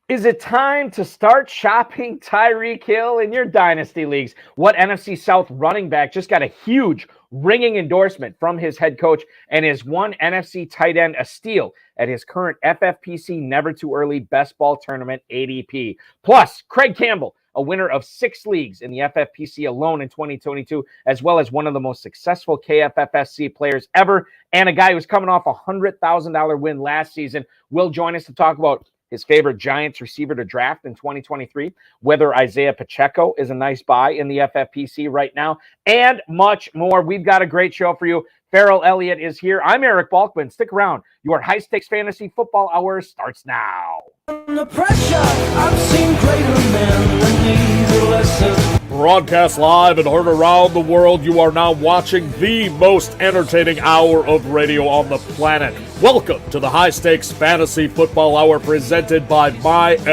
Is it time to start shopping Tyreek Hill in your dynasty leagues? What NFC South running back just got a huge ringing endorsement from his head coach and is one NFC tight end a steal at his current FFPC Never Too Early Best Ball Tournament ADP? Plus, Craig Campbell, a winner of 6 leagues in the FFPC alone in 2022, as well as one of the most successful KFFSC players ever, and a guy who's coming off a $100,000 win last season, will join us to talk about his favorite Giants receiver to draft in 2023, whether Isaiah Pacheco is a nice buy in the FFPC right now, and much more. We've got a great show for you. Farrell Elliott is here. I'm Eric Balkman. Stick around. Your high-stakes fantasy football hour starts now. Under pressure, I've seen greater men than these lessons. Broadcast live and heard around the world, you are now watching the most entertaining hour of radio on the planet. Welcome to the High Stakes Fantasy Football Hour presented by MyFFPC.com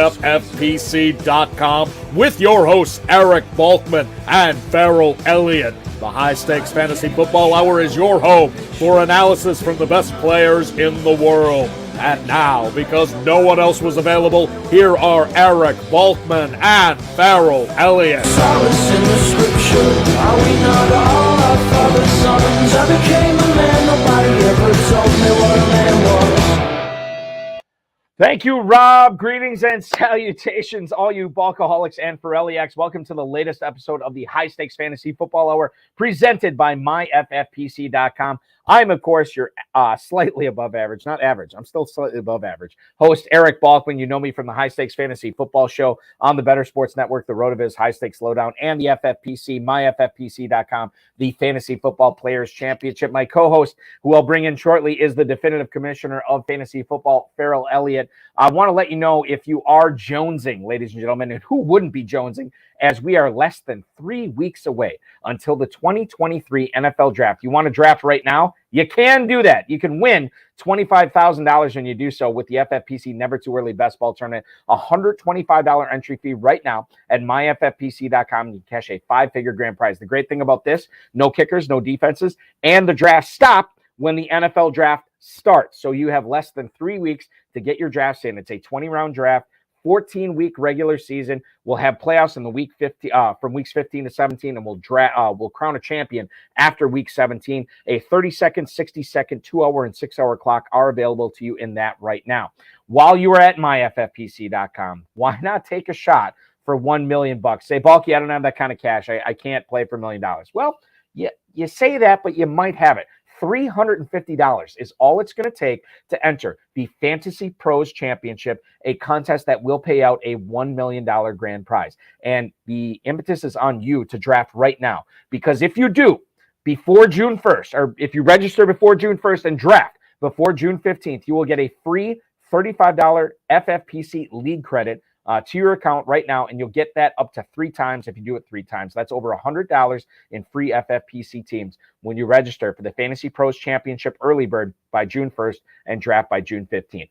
with your hosts Eric Balkman and Farrell Elliott. The High Stakes Fantasy Football Hour is your home for analysis from the best players in the world. And now, because no one else was available, here are Eric Balkman and Farrell Elliott. Solace in the scripture, are we not all our father's sons? I became a man, nobody ever told me what a man was. Thank you, Rob. Greetings and salutations, all you Balkaholics and Farelliacs. Welcome to the latest episode of the High Stakes Fantasy Football Hour presented by MyFFPC.com. I'm, of course, your slightly above average, not average, I'm still slightly above average, host Eric Balkman. You know me from the High Stakes Fantasy Football Show on the Better Sports Network, the RotoViz High Stakes Lowdown, and the FFPC, myffpc.com, the Fantasy Football Players Championship. My co-host, who I'll bring in shortly, is the definitive commissioner of fantasy football, Farrell Elliott. I want to let you know if you are jonesing, ladies and gentlemen, and who wouldn't be jonesing, as we are less than 3 weeks away until the 2023 NFL Draft. You want to draft right now? You can do that. You can win $25,000 when you do so with the FFPC Never Too Early Best Ball Tournament. $125 entry fee right now at myffpc.com. You can cash a 5-figure grand prize. The great thing about this, no kickers, no defenses, and the draft stop when the NFL Draft starts. So you have less than 3 weeks to get your drafts in. It's a 20-round draft. 14-week regular season. We'll have playoffs in the week 50 from weeks 15 to 17, and we'll crown a champion after week 17. A 30-second, 60-second, 2-hour, and 6-hour clock are available to you in that right now. While you are at myffpc.com, why not take a shot for $1 million? Say, Balky, I don't have that kind of cash. I can't play for $1 million. Well, you say that, but you might have it. $350 is all it's going to take to enter the Fantasy Pros Championship, a contest that will pay out a $1 million grand prize. And the impetus is on you to draft right now, because if you do before June 1st, or if you register before June 1st and draft before June 15th, you will get a free $35 FFPC league credit to your account right now, and you'll get that up to 3 times if you do it 3 times. That's over $100 in free FFPC teams when you register for the Fantasy Pros Championship Early Bird by June 1st and draft by June 15th.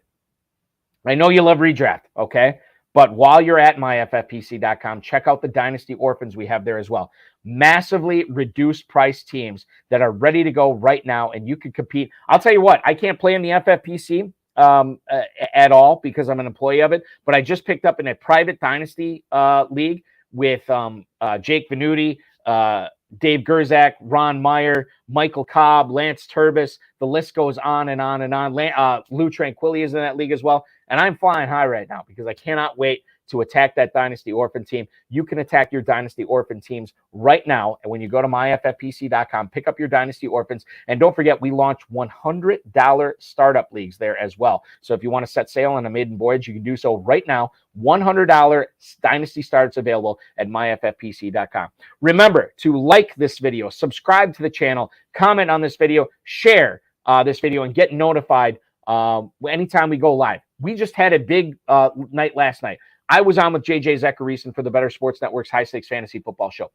I know you love redraft, okay? But while you're at myffpc.com, check out the Dynasty Orphans we have there as well. Massively reduced price teams that are ready to go right now, and you can compete. I'll tell you what, I can't play in the FFPC at all because I'm an employee of it, but I just picked up in a private dynasty league with Jake Venuti, Dave Gerzak, Ron Meyer, Michael Cobb, Lance Turbis. The list goes on and on and on. Lou Tranquilli is in that league as well, and I'm flying high right now because I cannot wait to attack that Dynasty Orphan team. You can attack your Dynasty Orphan teams right now. And when you go to myffpc.com, pick up your Dynasty Orphans. And don't forget, we launch $100 startup leagues there as well. So if you want to set sail on a maiden voyage, you can do so right now. $100 Dynasty starts available at myffpc.com. Remember to like this video, subscribe to the channel, comment on this video, share this video, and get notified anytime we go live. We just had a big night last night. I was on with JJ Zachariason for the Better Sports Network's High Stakes Fantasy Football Show.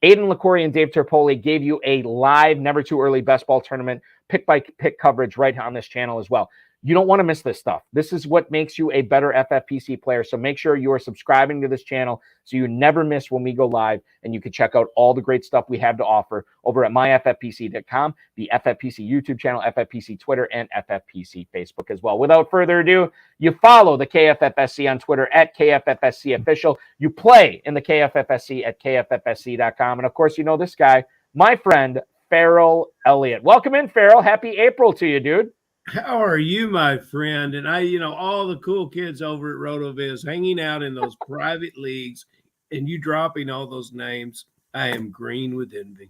Aiden LaCourrier and Dave Terpoli gave you a live Never Too Early Best Ball Tournament pick-by-pick coverage right on this channel as well. You don't want to miss this stuff. This is what makes you a better FFPC player. So make sure you are subscribing to this channel so you never miss when we go live, and you can check out all the great stuff we have to offer over at myffpc.com, the FFPC YouTube channel, FFPC Twitter, and FFPC Facebook as well. Without further ado, you follow the KFFSC on Twitter at KFFSC Official. You play in the KFFSC at KFFSC.com. And of course, you know this guy, my friend, Farrell Elliott. Welcome in, Farrell. Happy April to you, dude. How are you, my friend? And all the cool kids over at RotoViz hanging out in those private leagues, and you dropping all those names. I am green with envy.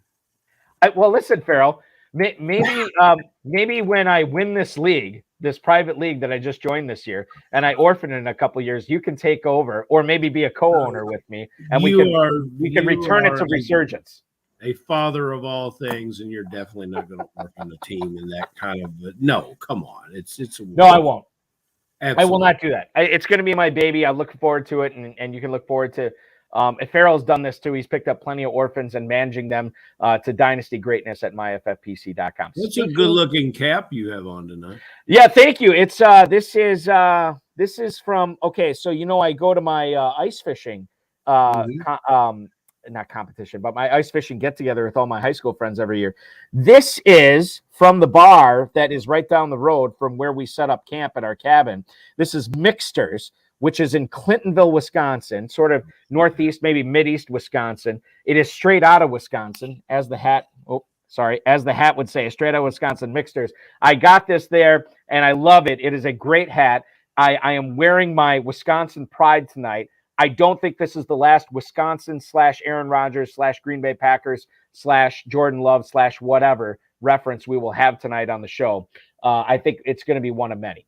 Well, listen, Farrell, maybe when I win this league, this private league that I just joined this year, and I orphan in a couple of years, you can take over, or maybe be a co-owner with me, and we can return it to Resurgence. A father of all things, and you're definitely not going to work on the team in that kind of. No, come on, it's a no. I won't. Absolutely. I will not do that. It's going to be my baby. I look forward to it, and you can look forward to. If Farrell's done this too, he's picked up plenty of orphans and managing them to dynasty greatness at myffpc.com. That's a good-looking cap you have on tonight. Yeah, thank you. It's this is from so I go to my ice fishing not competition, but my ice fishing get together with all my high school friends every year. This is from the bar that is right down the road from where we set up camp at our cabin. This is Mixters, which is in Clintonville, Wisconsin, sort of northeast, maybe mid-east Wisconsin. It is straight out of Wisconsin, as the hat would say, straight out of Wisconsin Mixters. I got this there, and I love it. It is a great hat. I am wearing my Wisconsin pride tonight. I don't think this is the last Wisconsin / Aaron Rodgers / Green Bay Packers / Jordan Love / whatever reference we will have tonight on the show. I think it's going to be one of many.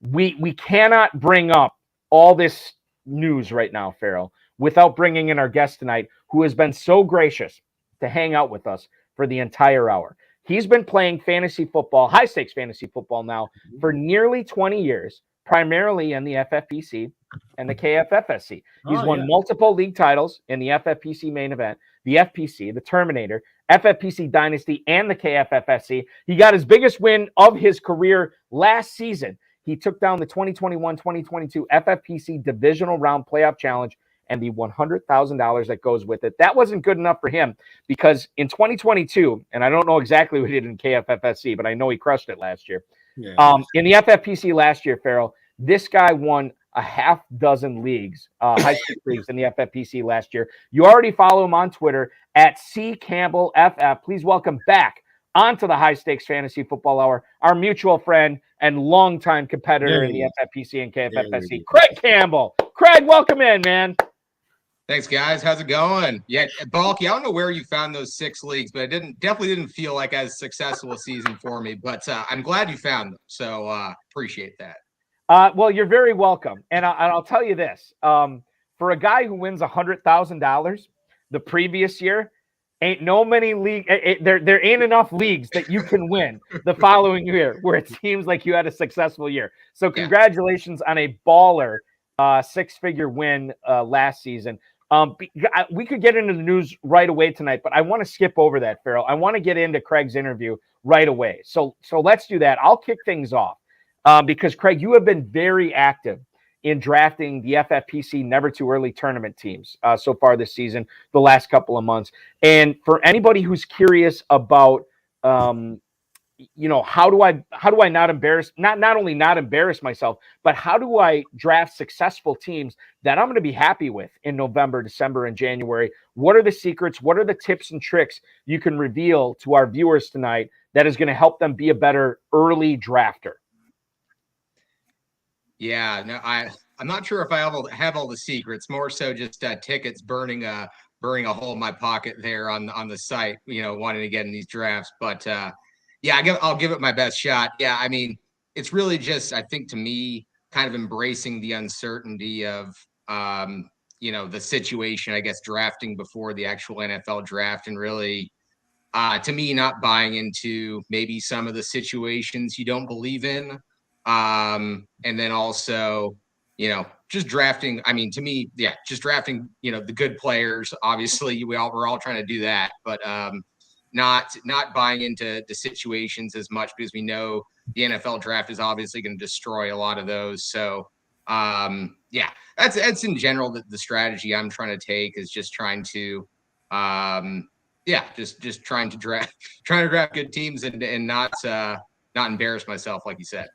We cannot bring up all this news right now, Farrell, without bringing in our guest tonight, who has been so gracious to hang out with us for the entire hour. He's been playing fantasy football, high-stakes fantasy football now for nearly 20 years, primarily in the FFPC and the KFFSC. He's won multiple league titles in the FFPC main event, the FPC, the Terminator, FFPC Dynasty, and the KFFSC. He got his biggest win of his career last season. He took down the 2021-2022 FFPC Divisional Round Playoff Challenge and the $100,000 that goes with it. That wasn't good enough for him because in 2022, and I don't know exactly what he did in KFFSC, but I know he crushed it last year. Yeah. In the FFPC last year, Farrell, this guy won a half dozen leagues, high school leagues in the FFPC last year. You already follow him on Twitter at @CCampbellFF. Please welcome back onto the High Stakes Fantasy Football Hour, our mutual friend and longtime competitor in the FFPC and KFFSC, Craig Campbell. Craig, welcome in, man. Thanks, guys. How's it going? Yeah, Balky, I don't know where you found those 6 leagues, but it definitely didn't feel like as successful a season for me. But I'm glad you found them, so appreciate that. Well, you're very welcome. And I'll tell you this. For a guy who wins $100,000 the previous year, ain't no many there ain't enough leagues that you can win the following year where it seems like you had a successful year. So congratulations on a baller 6-figure win last season. We could get into the news right away tonight, but I want to skip over that, Farrell. I want to get into Craig's interview right away. So let's do that. I'll kick things off. Because, Craig, you have been very active in drafting the FFPC Never Too Early tournament teams so far this season, the last couple of months. And for anybody who's curious about, how do I not embarrass, not only not embarrass myself, but how do I draft successful teams that I'm going to be happy with in November, December, and January? What are the secrets? What are the tips and tricks you can reveal to our viewers tonight that is going to help them be a better early drafter? Yeah, no, I'm not sure if I have all the secrets. More so, just tickets burning a hole in my pocket there on the site. Wanting to get in these drafts, but I'll give it my best shot. Yeah, I mean, it's really just, I think, to me, kind of embracing the uncertainty of the situation. I guess drafting before the actual NFL draft, and really, to me, not buying into maybe some of the situations you don't believe in. And then also, just drafting. I mean, to me, just drafting, the good players. Obviously, we're all trying to do that. But, not buying into the situations as much because we know the NFL draft is obviously going to destroy a lot of those. So yeah, that's in general the strategy I'm trying to take is just trying to just trying to draft good teams and not embarrass myself, like you said.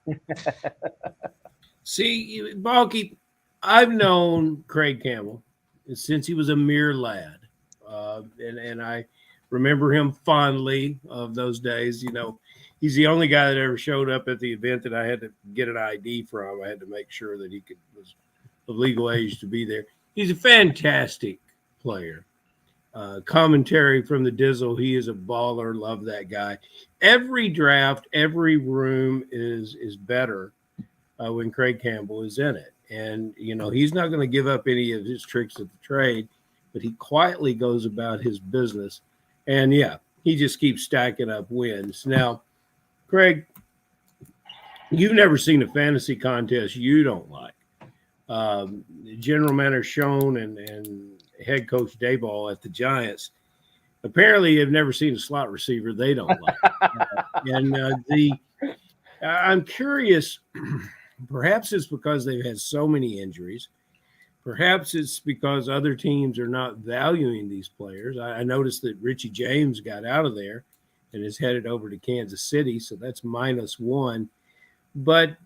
See, Balky, I've known Craig Campbell since he was a mere lad, and I remember him fondly of those days. You know, he's the only guy that ever showed up at the event that I had to get an ID from. I had to make sure that he was of legal age to be there. He's a fantastic player. Commentary from the Dizzle, he is a baller. Love that guy. Every draft, every room is better when Craig Campbell is in it. And, you know, he's not going to give up any of his tricks of the trade, but he quietly goes about his business. And, yeah, he just keeps stacking up wins. Now, Craig, you've never seen a fantasy contest you don't like. General Manager Schoen and head coach Dayball at the Giants apparently have never seen a slot receiver they don't like. I'm curious, perhaps it's because they've had so many injuries. Perhaps it's because other teams are not valuing these players. I noticed that Richie James got out of there and is headed over to Kansas City, so that's -1. But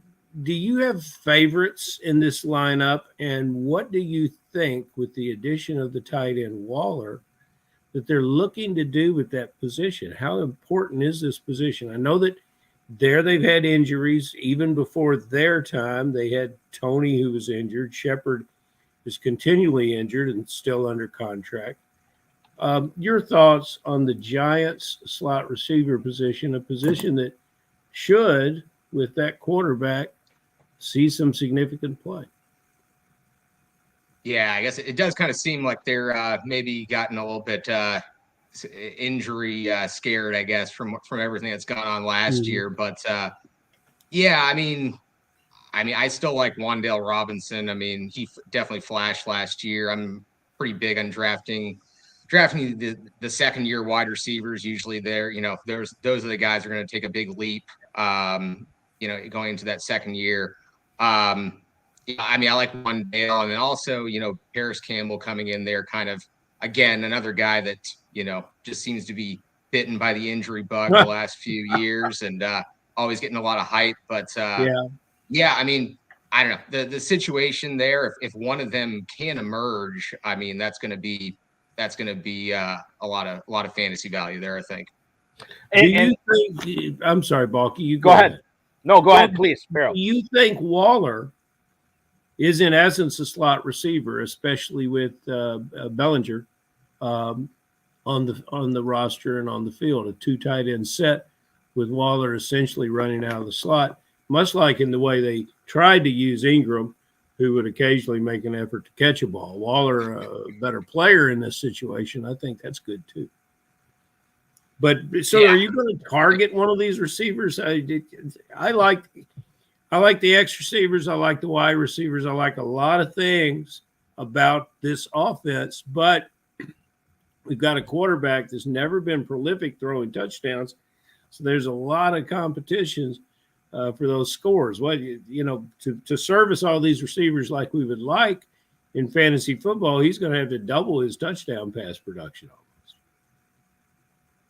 do you have favorites in this lineup? And what do you think with the addition of the tight end Waller that they're looking to do with that position? How important is this position? I know that they've had injuries even before their time. They had Tony who was injured. Shepard is continually injured and still under contract. Your thoughts on the Giants slot receiver position, a position that should, with that quarterback, see some significant play? Yeah, I guess it does kind of seem like they're maybe gotten a little bit injury scared, I guess, from everything that's gone on last year. But yeah, I mean, I still like Wan'Dale Robinson. I mean, he definitely flashed last year. I'm pretty big on drafting the second year wide receivers. Usually, those are the guys who are going to take a big leap. Going into that second year. I like Wan'Dale, and then also, Paris Campbell coming in there, kind of again another guy that just seems to be bitten by the injury bug the last few years, and always getting a lot of hype. But yeah, I mean, I don't know the situation there. If one of them can emerge, I mean, that's going to be a lot of fantasy value there, I think. You think? I'm sorry, Balky. You go ahead. No, go ahead, please, Farrell. Do you think Waller is in essence a slot receiver, especially with Bellinger on the roster and on the field, a two tight end set with Waller essentially running out of the slot, much like in the way they tried to use Ingram, who would occasionally make an effort to catch a ball. Waller, a better player in this situation, I think that's good too. But so, Are you going to target one of these receivers? I like the X receivers. I like the Y receivers. I like a lot of things about this offense, but we've got a quarterback that's never been prolific throwing touchdowns. So there's a lot of competitions for those scores. Well, to service all these receivers like we would like in fantasy football, he's going to have to double his touchdown pass production.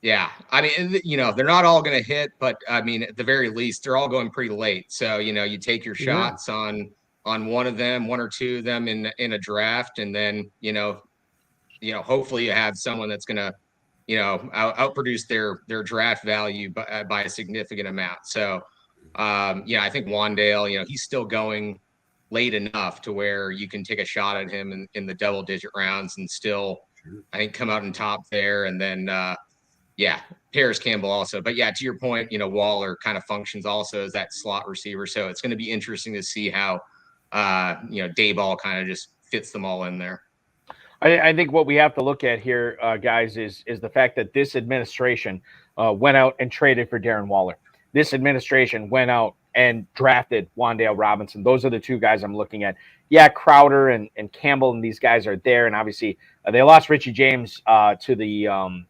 Yeah, I mean, they're not all going to hit, but I mean, at the very least, they're all going pretty late. So, you take your shots on one of them, one or two of them in a draft, and then hopefully you have someone that's going to outproduce their draft value by a significant amount. So, I think Wan'Dale, he's still going late enough to where you can take a shot at him in the double-digit rounds and still, I think, come out on top there, and then. Paris Campbell also. But to your point, Waller kind of functions also as that slot receiver. So it's going to be interesting to see how, Dayball kind of just fits them all in there. I think what we have to look at here, guys, is the fact that this administration went out and traded for Darren Waller. This administration went out and drafted Wan'Dale Robinson. Those are the two guys I'm looking at. Yeah, Crowder and Campbell and these guys are there. And obviously they lost Richie James to the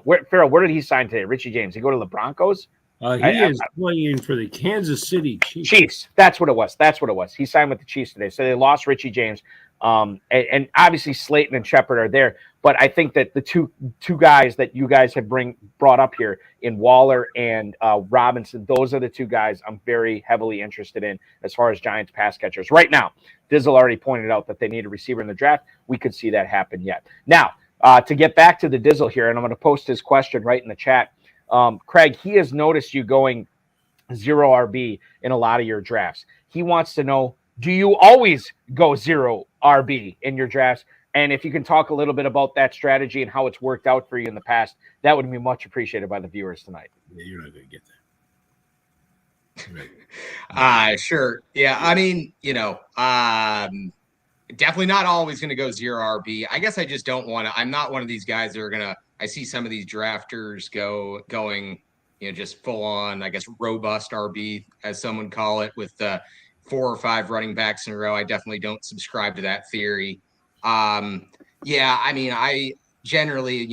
Where did he sign today? Richie James. He go to the Broncos? He is playing for the Kansas City Chiefs. Chiefs. That's what it was. He signed with the Chiefs today. So they lost Richie James. And obviously Slayton and Shepard are there. But I think that the two guys that you guys have brought up here in Waller and Robinson, those are the two guys I'm very heavily interested in as far as Giants pass catchers. Right now, Dizzle already pointed out that they need a receiver in the draft. We could see that happen yet. Now, to get back to the Dizzle here, and I'm going to post his question right in the chat. Craig, he has noticed you going 0 RB in a lot of your drafts. He wants to know, do you always go 0 RB in your drafts? And if you can talk a little bit about that strategy and how it's worked out for you in the past, that would be much appreciated by the viewers tonight. Yeah, you're not going to get that. Right. Sure. Yeah. I mean, definitely not always going to go 0 RB. I guess I just don't want to. I'm not one of these guys that are going to. I see some of these drafters going, just full on, I guess, robust RB, as some would call it, with 4 or 5 running backs in a row. I definitely don't subscribe to that theory. Yeah, I mean, I generally,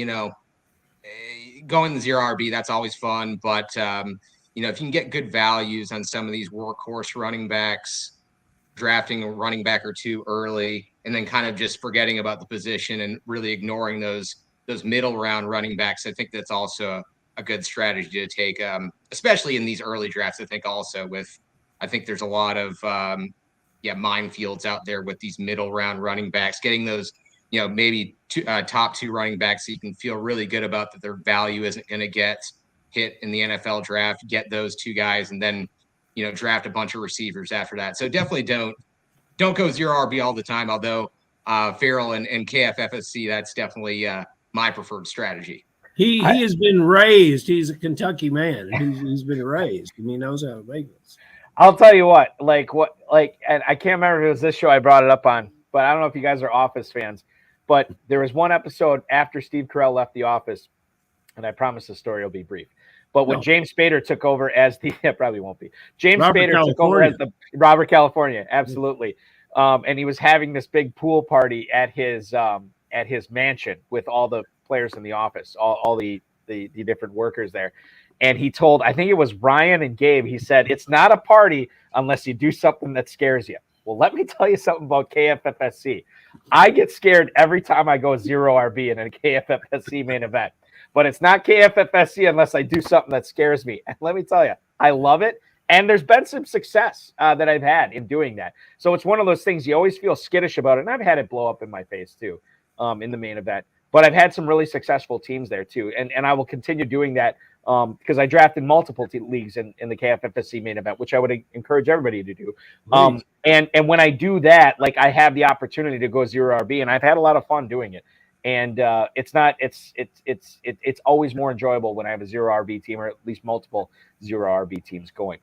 going the 0 RB, that's always fun. But, if you can get good values on some of these workhorse running backs, drafting a running back or two early, and then kind of just forgetting about the position and really ignoring those middle round running backs, I think that's also a good strategy to take, especially in these early drafts. I think there's a lot of minefields out there with these middle round running backs, getting those, maybe top 2 running backs so you can feel really good about that their value isn't going to get hit in the NFL draft, get those 2 guys, and then, draft a bunch of receivers after that. So definitely don't go 0 RB all the time. Although Farrell and KFFSC, that's definitely my preferred strategy. He has been raised. He's a Kentucky man. He's been raised, and he knows how to make this. I'll tell you what, and I can't remember if it was this show I brought it up on, but I don't know if you guys are Office fans, but there was one episode after Steve Carell left the office, and I promise the story will be brief. But when James Spader took over as it probably won't be. Took over as the Robert California, absolutely. And he was having this big pool party at his mansion with all the players in the office, all the different workers there. And he told, I think it was Ryan and Gabe, he said, it's not a party unless you do something that scares you. Well, let me tell you something about KFFSC. I get scared every time I go 0 RB in a KFFSC main event. But it's not KFFSC unless I do something that scares me. And let me tell you, I love it. And there's been some success that I've had in doing that. So it's one of those things you always feel skittish about it. And I've had it blow up in my face too in the main event. But I've had some really successful teams there too. And I will continue doing that because I drafted multiple leagues in the KFFSC main event, which I would encourage everybody to do. And when I do that, I have the opportunity to go 0 RB, and I've had a lot of fun doing it. And it's always more enjoyable when I have a 0 RB team, or at least multiple 0 RB teams going.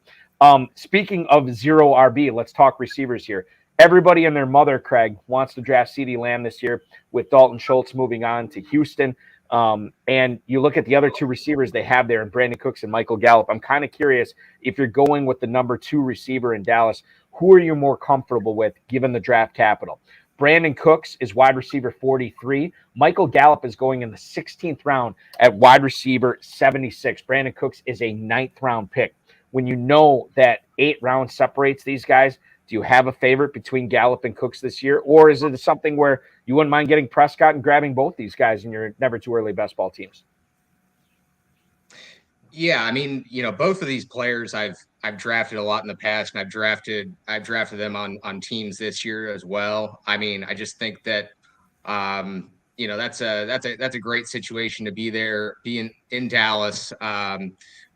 Speaking of 0 RB, let's talk receivers here. Everybody and their mother, Craig, wants to draft CeeDee Lamb this year with Dalton Schultz moving on to Houston. And you look at the other 2 receivers they have there in Brandon Cooks and Michael Gallup. I'm kind of curious, if you're going with the number 2 receiver in Dallas, who are you more comfortable with given the draft capital? Brandon Cooks is wide receiver 43. Michael Gallup is going in the 16th round at wide receiver 76. Brandon Cooks is a 9th round pick. When you know that 8 rounds separates these guys, do you have a favorite between Gallup and Cooks this year? Or is it something where you wouldn't mind getting Prescott and grabbing both these guys in your never too early best ball teams? Yeah, I mean, both of these players I've drafted a lot in the past, and I've drafted them on teams this year as well. I mean, I just think that that's a great situation to be there, be in Dallas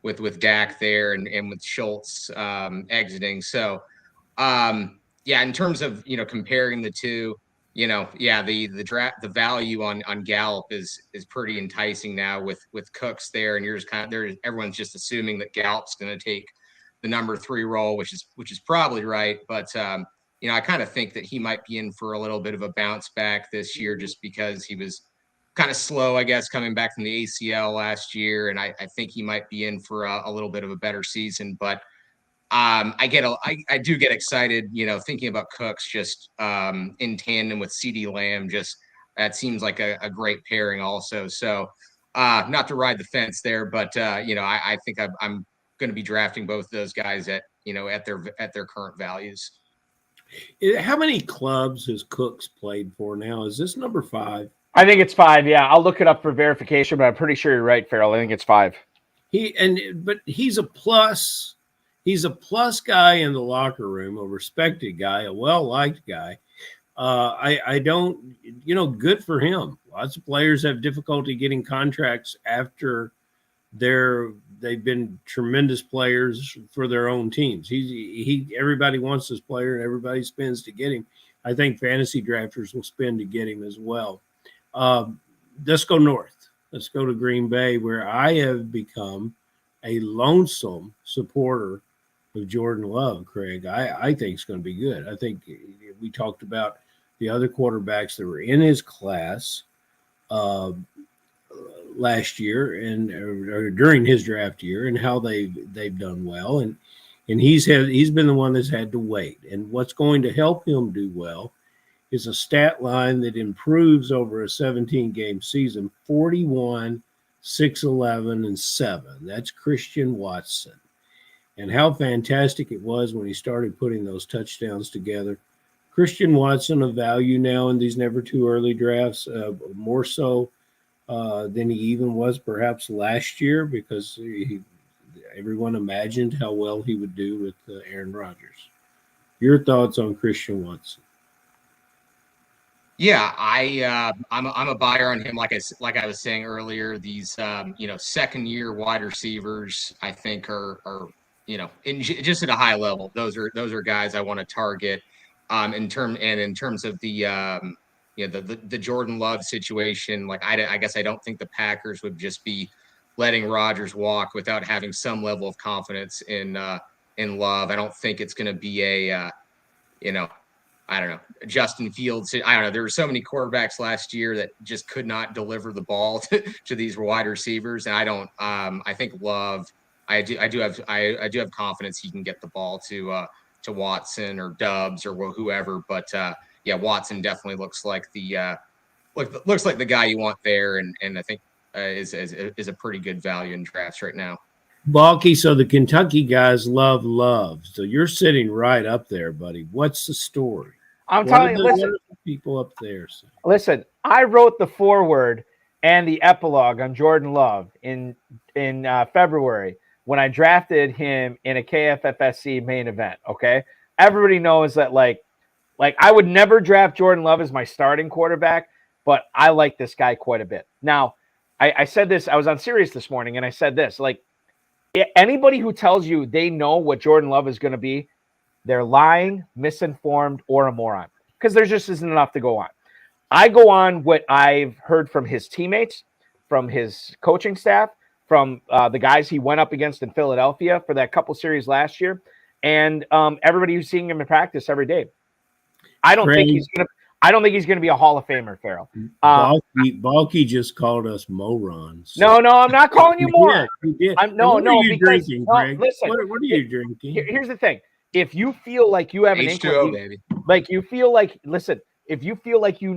with Dak there and with Schultz exiting. So in terms of comparing the two, the value on Gallup is pretty enticing now with Cooks there, and you're just everyone's just assuming that Gallup's going to take the number 3 role, which is probably right. But I kind of think that he might be in for a little bit of a bounce back this year, just because he was kind of slow, I guess, coming back from the ACL last year, and I think he might be in for a little bit of a better season. But I do get excited, thinking about Cooks just in tandem with CeeDee Lamb. Just that seems like a great pairing also. So not to ride the fence there, but I think I'm going to be drafting both of those guys at their current values. How many clubs has Cooks played for now? Is this number 5? I think it's 5. Yeah, I'll look it up for verification, but I'm pretty sure you're right, Farrell. I think it's 5. But he's a plus. He's a plus guy in the locker room, a respected guy, a well-liked guy. I don't, good for him. Lots of players have difficulty getting contracts after they've been tremendous players for their own teams. Everybody wants this player and everybody spends to get him. I think fantasy drafters will spend to get him as well. Let's go north. Let's go to Green Bay, where I have become a lonesome supporter of Jordan Love, Craig. I think it's going to be good. I think we talked about the other quarterbacks that were in his class last year or during his draft year and how they've done well. And he's been the one that's had to wait. And what's going to help him do well is a stat line that improves over a 17-game season, 41, 6-11, and 7. That's Christian Watson. And how fantastic it was when he started putting those touchdowns together. Christian Watson of value now in these never too early drafts, more so than he even was perhaps last year, because everyone imagined how well he would do with Aaron Rodgers. Your thoughts on Christian Watson? Yeah, I'm a buyer on him. Like I was saying earlier, these second year wide receivers I think are just at a high level. Those are guys I want to target. In terms of the Jordan Love situation, like I guess I don't think the Packers would just be letting Rodgers walk without having some level of confidence in Love. I don't think it's going to be I don't know, Justin Fields. I don't know. There were so many quarterbacks last year that just could not deliver the ball to these wide receivers, and I think Love. I do have confidence he can get the ball to Watson or Dubs or whoever. But Watson definitely looks like the guy you want there, and I think is a pretty good value in drafts right now. Balky, so the Kentucky guys love Love. So you're sitting right up there, buddy. What's the story? I'm telling you, listen, what do the people up there say? Listen, I wrote the foreword and the epilogue on Jordan Love in February when I drafted him in a KFFSC main event, okay? Everybody knows that, like I would never draft Jordan Love as my starting quarterback, but I like this guy quite a bit. Now, I said this, I was on Sirius this morning, and I said this, anybody who tells you they know what Jordan Love is going to be, they're lying, misinformed, or a moron, because there just isn't enough to go on. I go on what I've heard from his teammates, from his coaching staff, from the guys he went up against in Philadelphia for that couple series last year, and everybody who's seeing him in practice every day. I don't think he's going to be a Hall of Famer, Farrell. Balky just called us morons. No, I'm not calling you morons. Listen. What are you drinking? Here's the thing. If you feel like you have an H2O, baby. Like you feel like, listen, if you feel like you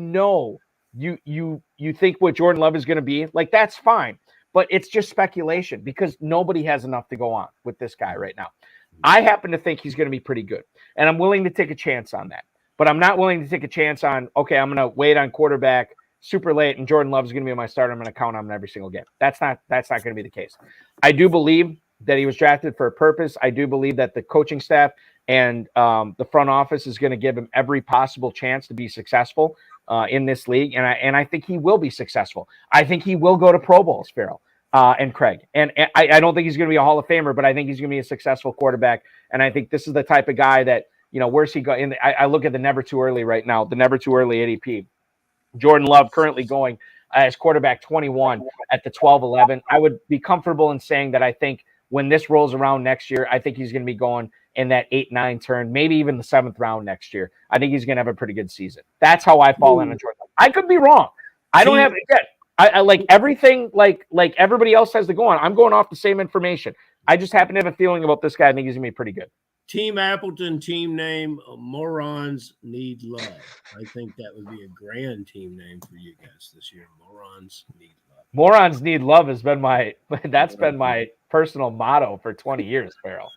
think what Jordan Love is going to be, like, that's fine. But it's just speculation because nobody has enough to go on with this guy right now. I happen to think he's going to be pretty good, and I'm willing to take a chance on that. But I'm not willing to take a chance on, okay, I'm going to wait on quarterback super late, and Jordan Love is going to be my starter. I'm going to count on him every single game. That's not going to be the case. I do believe that he was drafted for a purpose. I do believe that the coaching staff and the front office is going to give him every possible chance to be successful in this league, and I think he will be successful. I think he will go to Pro Bowls, Farrell and Craig. And I don't think he's going to be a Hall of Famer, but I think he's going to be a successful quarterback, and I think this is the type of guy that, where's he going? I look at the never too early right now, the never too early ADP. Jordan Love currently going as quarterback 21 at the 12-11. I would be comfortable in saying that I think when this rolls around next year, I think he's going to be going in that 8-9 turn, maybe even the 7th round next year. I think he's going to have a pretty good season. That's how I fall in on Jordan Love. I could be wrong. I don't have I like everything like everybody else has to go on. I'm going off the same information. I just happen to have a feeling about this guy. I think he's going to be pretty good. Team Appleton, team name, Morons Need Love. I think that would be a grand team name for you guys this year. Morons Need Love. Morons need love has been that's been my personal motto for 20 years, Farrell.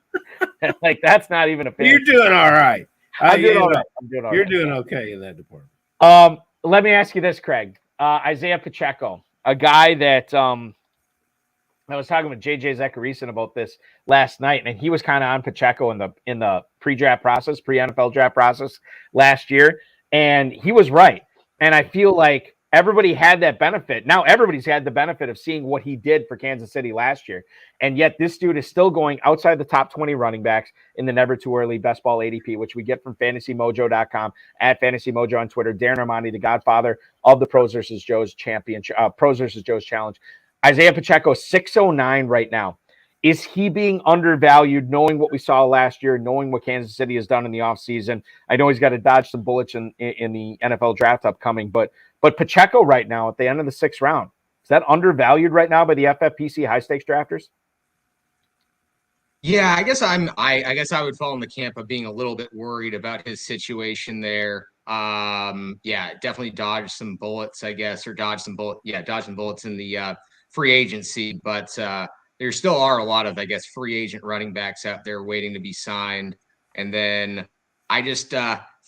Like that's not even a fantasy. You're doing all right. I'm doing all right. I'm doing all You're right. doing okay in that department. Let me ask you this, Craig. Isaiah Pacheco, a guy that I was talking with JJ Zacharyson about this last night, and he was kind of on Pacheco in the pre-draft process, pre-NFL draft process last year, and he was right. And I feel like everybody had that benefit. Now everybody's had the benefit of seeing what he did for Kansas City last year, and yet this dude is still going outside the top 20 running backs in the Never Too Early Best Ball ADP, which we get from FantasyMojo.com, at FantasyMojo on Twitter. Darren Armani, the godfather of the Pros versus Joe's Challenge. Isaiah Pacheco, 609 right now. Is he being undervalued, knowing what we saw last year, knowing what Kansas City has done in the offseason? I know he's got to dodge some bullets in the NFL draft upcoming, but Pacheco right now at the end of the 6th round, is that undervalued right now by the FFPC high stakes drafters? Yeah, I guess I guess I would fall in the camp of being a little bit worried about his situation there. Yeah, definitely dodged some bullets, I guess, or dodging bullets in the free agency, but there still are a lot of, I guess, free agent running backs out there waiting to be signed. And then I just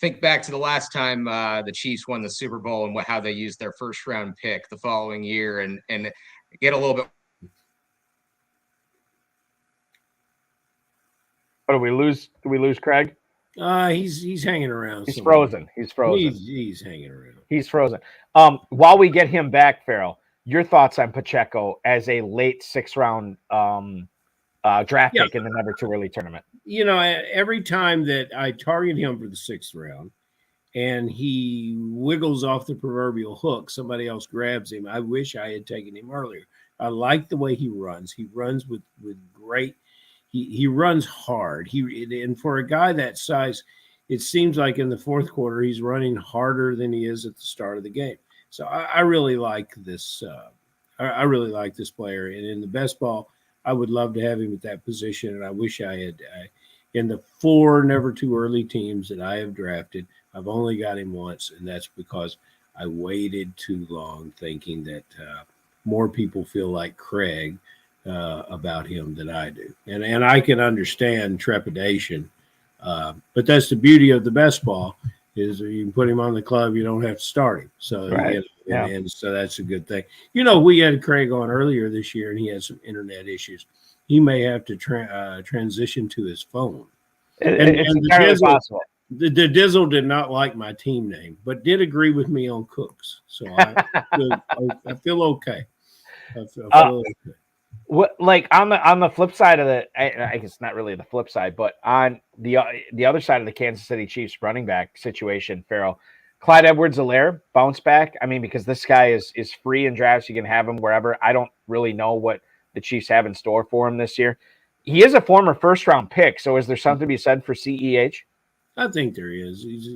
think back to the last time the Chiefs won the Super Bowl and how they used their first round pick the following year, and get a little bit. Or do we lose Craig? He's hanging around. He's frozen. He's frozen. He's hanging around. He's frozen. While we get him back, Farrell, your thoughts on Pacheco as a late 6th round draft pick in the Never Too Early tournament? You know, every time that I target him for the 6th round and he wiggles off the proverbial hook, somebody else grabs him. I wish I had taken him earlier. I like the way he runs. He runs with great. He runs hard. And for a guy that size, it seems like in the 4th quarter he's running harder than he is at the start of the game. So I really like this. I really like this player, and in the best ball, I would love to have him at that position. And I wish I had. In the 4 Never Too Early teams that I have drafted, I've only got him once, and that's because I waited too long, thinking that more people feel like Craig about him than I do, and I can understand trepidation, but that's the beauty of the best ball. Is you can put him on the club, you don't have to start him. So, right. And so that's a good thing. You know, we had Craig on earlier this year, and he had some internet issues. He may have to transition to his phone. It's possible. The Dizzle did not like my team name, but did agree with me on Cooks. So I feel okay. I feel okay. What, like on the flip side of I guess not really the flip side, but on the other side of the Kansas City Chiefs running back situation, Farrell, Clyde Edwards-Helaire bounce back. I mean, because this guy is free in drafts, you can have him wherever. I don't really know what the Chiefs have in store for him this year. He is a former 1st round pick, so is there something to be said for CEH? I think there is. He's,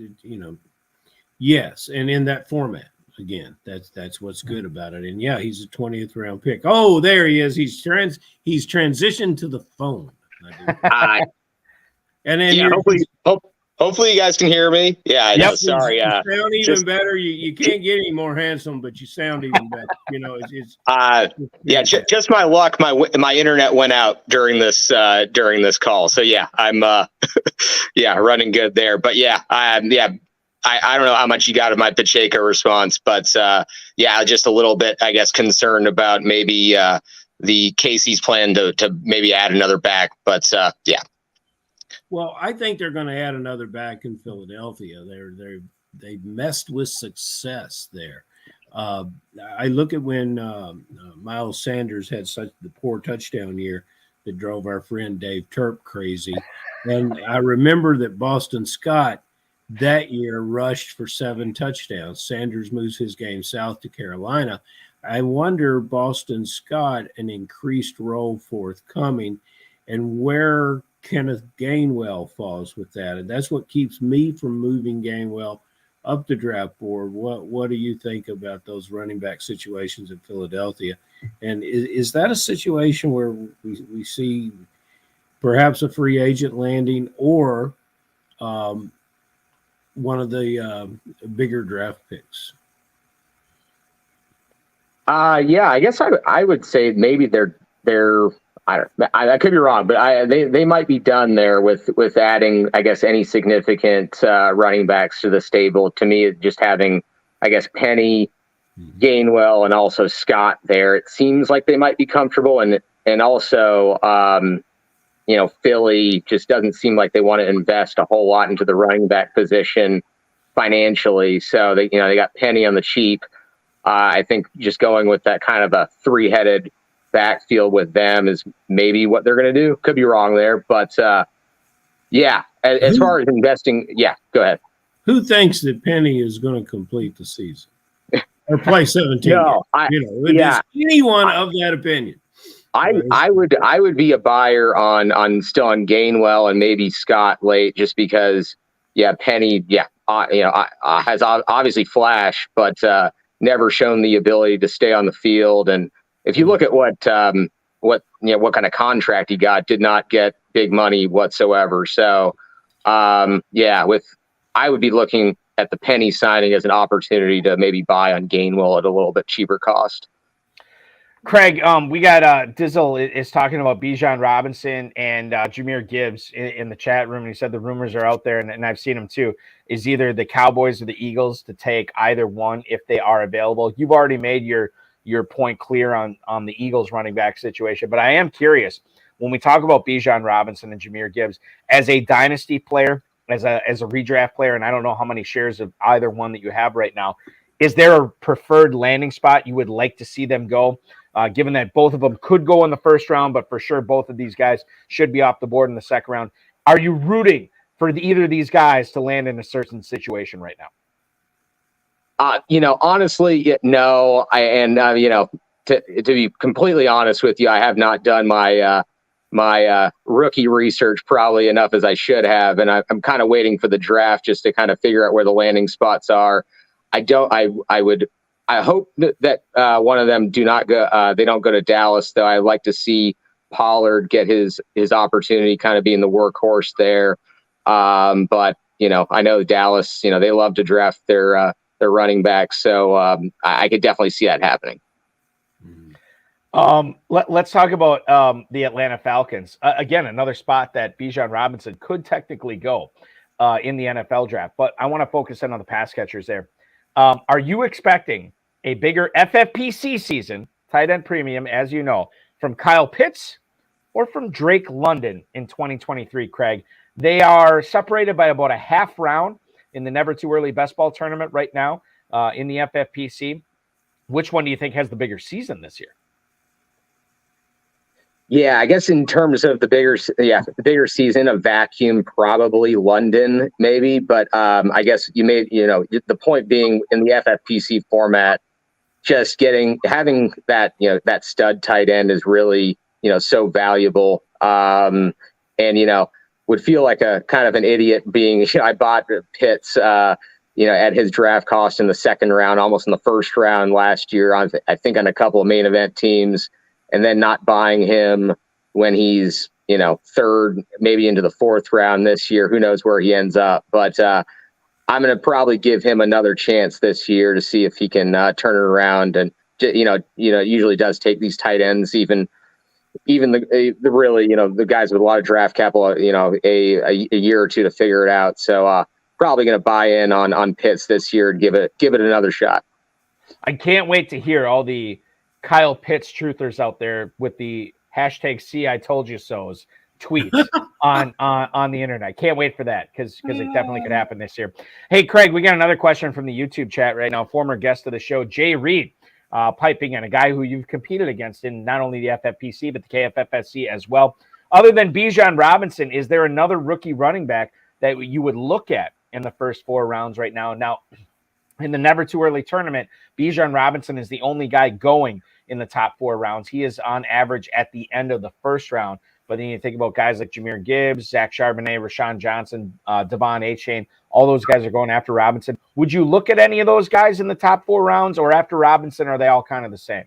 yes, and in that format. Again, that's what's good about it. And yeah, he's a 20th round pick. Oh, there he is. He's transitioned to the phone. And then hopefully you guys can hear me. Yeah, I know. Sorry. You sound even better. You can't get any more handsome, but you sound even better. You know, just my luck. My internet went out during this call. So yeah, I'm running good there. But I don't know how much you got of my Pacheco response, but just a little bit, I guess, concerned about maybe the Casey's plan to maybe add another back. But Well, I think they're going to add another back in Philadelphia. They've messed with success there. I look at when Miles Sanders had such the poor touchdown year that drove our friend Dave Turp crazy, and I remember that Boston Scott that year rushed for 7 touchdowns. Sanders moves his game south to Carolina. I wonder, Boston Scott, an increased role forthcoming, and where Kenneth Gainwell falls with that. And that's what keeps me from moving Gainwell up the draft board. What do you think about those running back situations in Philadelphia? And is that a situation where we see perhaps a free agent landing or one of the bigger draft picks? Yeah, I guess I would say maybe they're I could be wrong, but they might be done there with adding, I guess, any significant running backs to the stable. To me, just having, I guess, Penny, Gainwell, and also Scott there, it seems like they might be comfortable. And also, Philly just doesn't seem like they want to invest a whole lot into the running back position financially. So they got Penny on the cheap. I think just going with that kind of a three-headed backfield with them is maybe what they're going to do. Could be wrong there, but as far as investing, go ahead. Who thinks that Penny is going to complete the season or play 17? No, is anyone of that opinion? I would be a buyer on still on Gainwell and maybe Scott late, just because Penny has obviously flashed, but never shown the ability to stay on the field. And if you look at what kind of contract he got, did not get big money whatsoever. So I would be looking at the Penny signing as an opportunity to maybe buy on Gainwell at a little bit cheaper cost. Craig, we got Dizzle is talking about Bijan Robinson and Jahmyr Gibbs in the chat room. And he said the rumors are out there, and I've seen them too, is either the Cowboys or the Eagles to take either one if they are available. You've already made your point clear on the Eagles running back situation, but I am curious, when we talk about Bijan Robinson and Jahmyr Gibbs, as a dynasty player, as a redraft player, and I don't know how many shares of either one that you have right now, is there a preferred landing spot you would like to see them go? Given that both of them could go in the first round, but for sure both of these guys should be off the board in the second round. Are you rooting for either of these guys to land in a certain situation right now? Honestly, no. To be completely honest with you, I have not done my rookie research probably enough as I should have, and I'm kind of waiting for the draft just to kind of figure out where the landing spots are. I hope that one of them they don't go to Dallas, though. I'd like to see Pollard get his opportunity, kind of being the workhorse there. But I know Dallas, they love to draft their running backs, so I could definitely see that happening. Let's talk about the Atlanta Falcons. Again, another spot that Bijan Robinson could technically go in the NFL draft, but I want to focus in on the pass catchers there. Are you expecting a bigger FFPC season, tight end premium, as you know, from Kyle Pitts or from Drake London in 2023, Craig? They are separated by about a half round in the Never Too Early Best Ball tournament right now in the FFPC. Which one do you think has the bigger season this year? Yeah, I guess in terms of the bigger season, a vacuum, probably London, maybe. But I guess you made, the point being in the FFPC format, just having that, that stud tight end is really, so valuable. And, would feel like a kind of an idiot being, I bought Pitts, at his draft cost in the second round, almost in the first round last year, I think on a couple of main event teams, and then not buying him when he's, third, maybe into the fourth round this year. Who knows where he ends up? But I'm going to probably give him another chance this year to see if he can turn it around. And, it usually does take these tight ends, even the really, the guys with a lot of draft capital, a year or two to figure it out. So probably going to buy in on Pitts this year and give it another shot. I can't wait to hear all the Kyle Pitts truthers out there with the hashtag "See I Told You So's" tweets on the internet. Can't wait for that because it definitely could happen this year. Hey, Craig, we got another question from the YouTube chat right now. Former guest of the show, Jay Reed, piping in, a guy who you've competed against in not only the FFPC but the KFFSC as well. Other than Bijan Robinson, is there another rookie running back that you would look at in the first 4 rounds right now? Now, in the Never Too Early tournament, Bijan Robinson is the only guy going in the top 4 rounds. He is on average at the end of the first round. But then you think about guys like Jahmyr Gibbs, Zach Charbonnet, Rashawn Johnson, Devon Achane. All those guys are going after Robinson. Would you look at any of those guys in the top 4 rounds, or after Robinson, are they all kind of the same?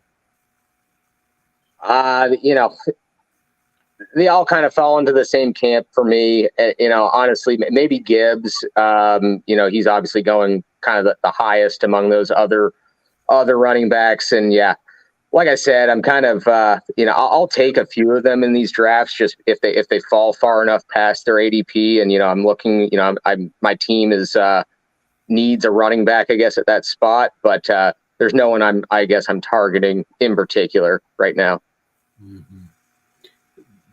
They all kind of fall into the same camp for me. Honestly, maybe Gibbs. He's obviously going kind of the highest among those other running backs. And like I said, I'm kind of, I'll take a few of them in these drafts just if they fall far enough past their ADP. And, I'm looking, my team needs a running back, I guess, at that spot. But there's no one I'm targeting in particular right now. Mm-hmm.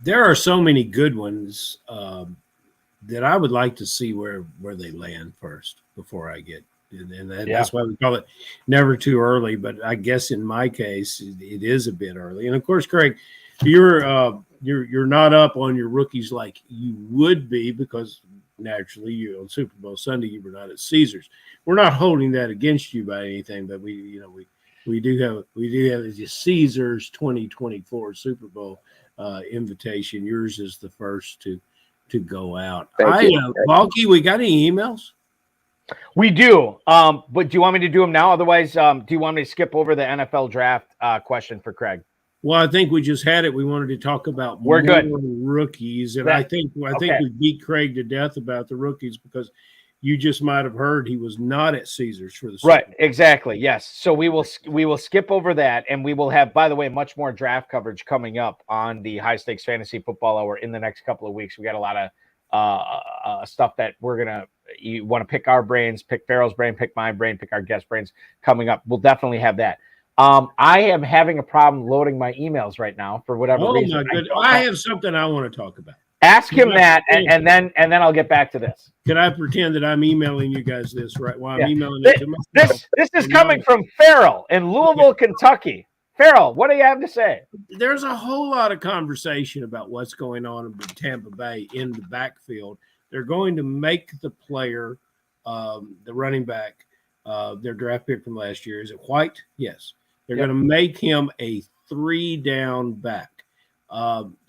There are so many good ones that I would like to see where they land first before I get. And that's why we call it never too early. But I guess in my case, it is a bit early. And of course, Craig, you're not up on your rookies like you would be because naturally you on Super Bowl Sunday you were not at Caesars. We're not holding that against you by anything, but we do have the Caesars 2024 Super Bowl invitation. Yours is the first to go out. Balky, we got any emails? We do, but do you want me to do them now? Otherwise, do you want me to skip over the NFL draft question for Craig? Well, I think we just had it. We wanted to talk about more rookies, and I think we beat Craig to death about the rookies because you just might have heard he was not at Caesars for the right. Exactly. Yes. So we will skip over that, and we will have, by the way, much more draft coverage coming up on the High Stakes Fantasy Football Hour in the next couple of weeks. We got a lot of stuff that we're gonna. You want to pick our brains, pick Farrell's brain, pick my brain, pick our guest brains coming up. We'll definitely have that. I am having a problem loading my emails right now for whatever reason. Oh my goodness! I have something I want to talk about. Ask him that, and then I'll get back to this. Can I pretend that I'm emailing you guys this right while I'm emailing it to myself? This is coming from Farrell in Louisville, Kentucky. Farrell, what do you have to say? There's a whole lot of conversation about what's going on in Tampa Bay in the backfield. They're going to make the player, the running back, their draft pick from last year. Is it White? Yes. They're going to make him a 3-down back,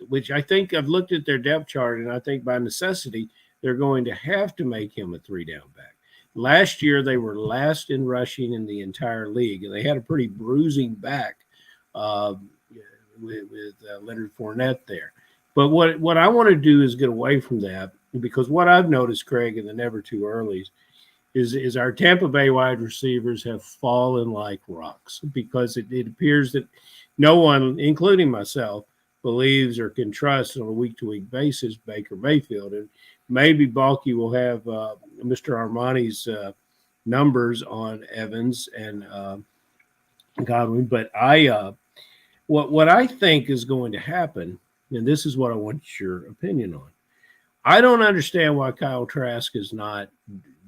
which I think I've looked at their depth chart, and I think by necessity, they're going to have to make him a 3-down back. Last year, they were last in rushing in the entire league, and they had a pretty bruising back with Leonard Fournette there. But what I want to do is get away from that, because what I've noticed, Craig, in the never too earlys is our Tampa Bay wide receivers have fallen like rocks because it appears that no one, including myself, believes or can trust on a week-to-week basis Baker Mayfield. And maybe Balky will have Mr. Armani's numbers on Evans and Godwin. But what I think is going to happen, and this is what I want your opinion on. I don't understand why Kyle Trask is not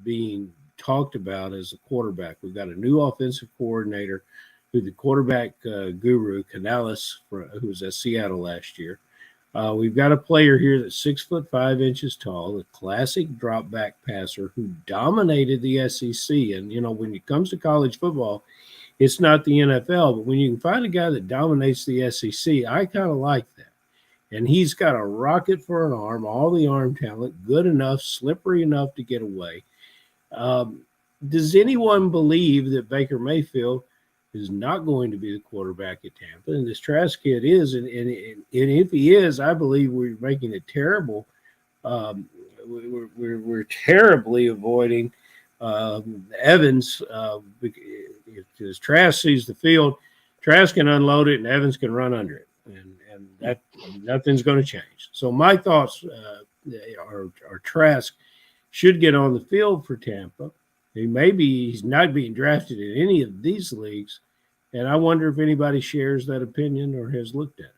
being talked about as a quarterback. We've got a new offensive coordinator, who the quarterback guru, Canales, who was at Seattle last year. We've got a player here that's 6'5" tall, a classic drop back passer who dominated the SEC. And, when it comes to college football, it's not the NFL, but when you can find a guy that dominates the SEC, I kind of like that. And he's got a rocket for an arm, all the arm talent, good enough, slippery enough to get away. Does anyone believe that Baker Mayfield is not going to be the quarterback at Tampa? And this Trask kid is. And if he is, I believe we're making it terrible. We're terribly avoiding Evans because Trask sees the field. Trask can unload it, and Evans can run under it. And that nothing's going to change. So my thoughts are Trask should get on the field for Tampa. He's not being drafted in any of these leagues, and I wonder if anybody shares that opinion or has looked at it.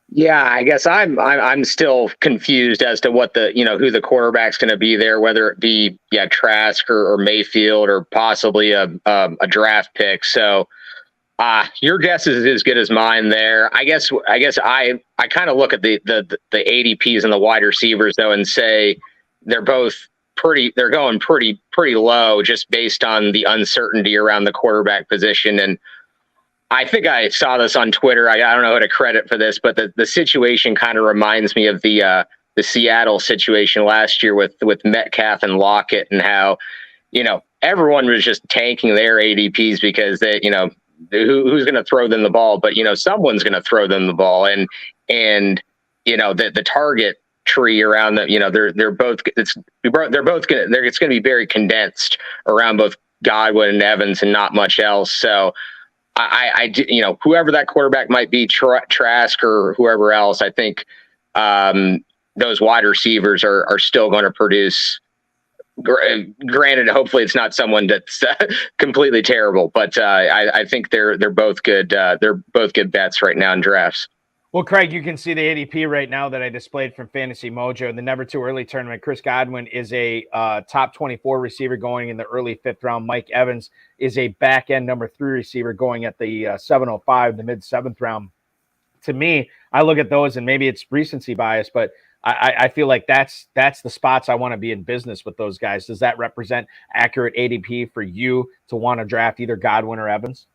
Yeah, I guess I'm still confused as to what who the quarterback's going to be there, whether it be Trask or Mayfield or possibly a draft pick. So. Your guess is as good as mine there. I guess I kind of look at the ADPs and the wide receivers though and say they're going pretty low just based on the uncertainty around the quarterback position. And I think I saw this on Twitter. I don't know who to credit for this, but the situation kind of reminds me of the Seattle situation last year with Metcalf and Lockett, and how, everyone was just tanking their ADPs because they, who's going to throw them the ball, but someone's going to throw them the ball, and the target tree around them, it's going to be very condensed around both Godwin and Evans and not much else. So I whoever that quarterback might be, Trask or whoever else, I think those wide receivers are still going to produce. Granted, hopefully it's not someone that's completely terrible, but I think they're both good. They're both good bets right now in drafts. Well, Craig, you can see the ADP right now that I displayed from Fantasy Mojo. In the Never Too Early tournament, Chris Godwin is a top 24 receiver going in the early 5th round. Mike Evans is a back end number 3 receiver going at the 705, the mid 7th round. To me, I look at those, and maybe it's recency bias, but I feel like that's the spots I want to be in business with those guys. Does that represent accurate ADP for you to want to draft either Godwin or Evans?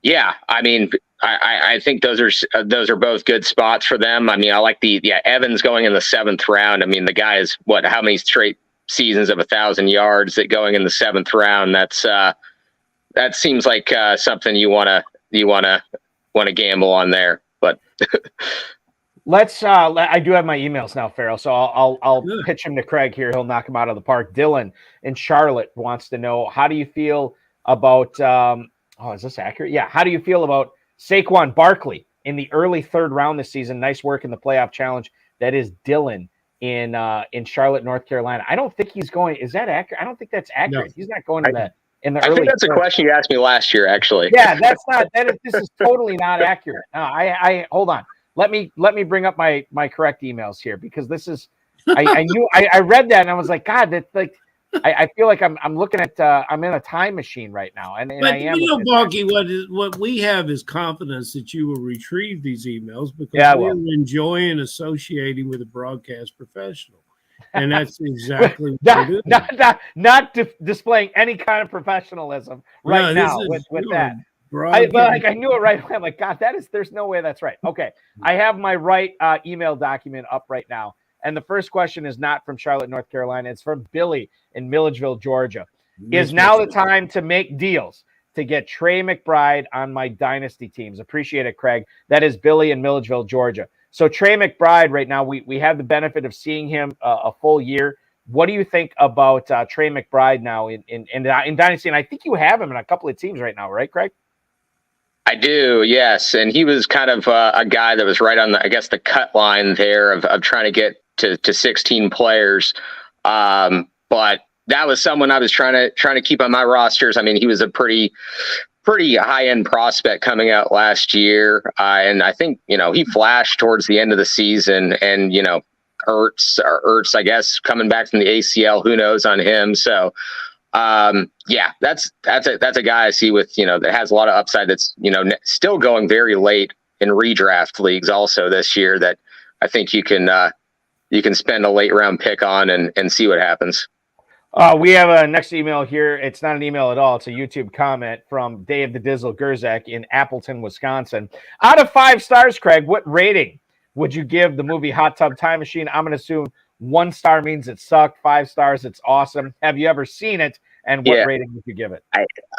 Yeah, I mean, I think those are both good spots for them. I mean, I like Evans going in the 7th round. I mean, the guy is how many straight seasons of 1,000 yards that going in the 7th round? That seems like something you want to gamble on there. But let's. I do have my emails now, Farrell. So I'll pitch him to Craig here. He'll knock him out of the park. Dylan in Charlotte wants to know, how do you feel about? Is this accurate? Yeah. How do you feel about Saquon Barkley in the early 3rd round this season? Nice work in the playoff challenge. That is Dylan in Charlotte, North Carolina. I don't think he's going. Is that accurate? I don't think that's accurate. No. He's not going to that in the early. I think that's a question you asked me last year, actually. Yeah, that's not. This is totally not accurate. No, I hold on. Let me bring up my correct emails here, because this is. I knew I read that and I was like, God, that's like. I feel like I'm looking at I'm in a time machine right now, and but I am. Balky, what we have is confidence that you will retrieve these emails, because we're enjoying associating with a broadcast professional, and that's exactly what we're doing. Not displaying any kind of professionalism now with that. I knew it right away. I'm like, God, there's no way that's right. Okay, I have my right email document up right now. And the first question is not from Charlotte, North Carolina. It's from Billy in Milledgeville, Georgia. Is now the time to make deals to get Trey McBride on my dynasty teams? Appreciate it, Craig. That is Billy in Milledgeville, Georgia. So Trey McBride right now, we have the benefit of seeing him a full year. What do you think about Trey McBride now in dynasty? And I think you have him in a couple of teams right now, right, Craig? I do, yes. And he was kind of a guy that was right on the cut line there of trying to get to 16 players. But that was someone I was trying to keep on my rosters. I mean, he was a pretty high end prospect coming out last year. And I think, he flashed towards the end of the season, and, Ertz, I guess, coming back from the ACL, who knows on him. So, that's a guy I see with, that has a lot of upside, that's, still going very late in redraft leagues also this year, that I think you can spend a late round pick on and see what happens. We have a next email here. It's not an email at all. It's a YouTube comment from Dave the Dizzle Gerzak in Appleton, Wisconsin. Out of 5 stars, Craig, what rating would you give the movie Hot Tub Time Machine? I'm going to assume 1 star means it sucked. 5 stars, it's awesome. Have you ever seen it? And what rating would you give it?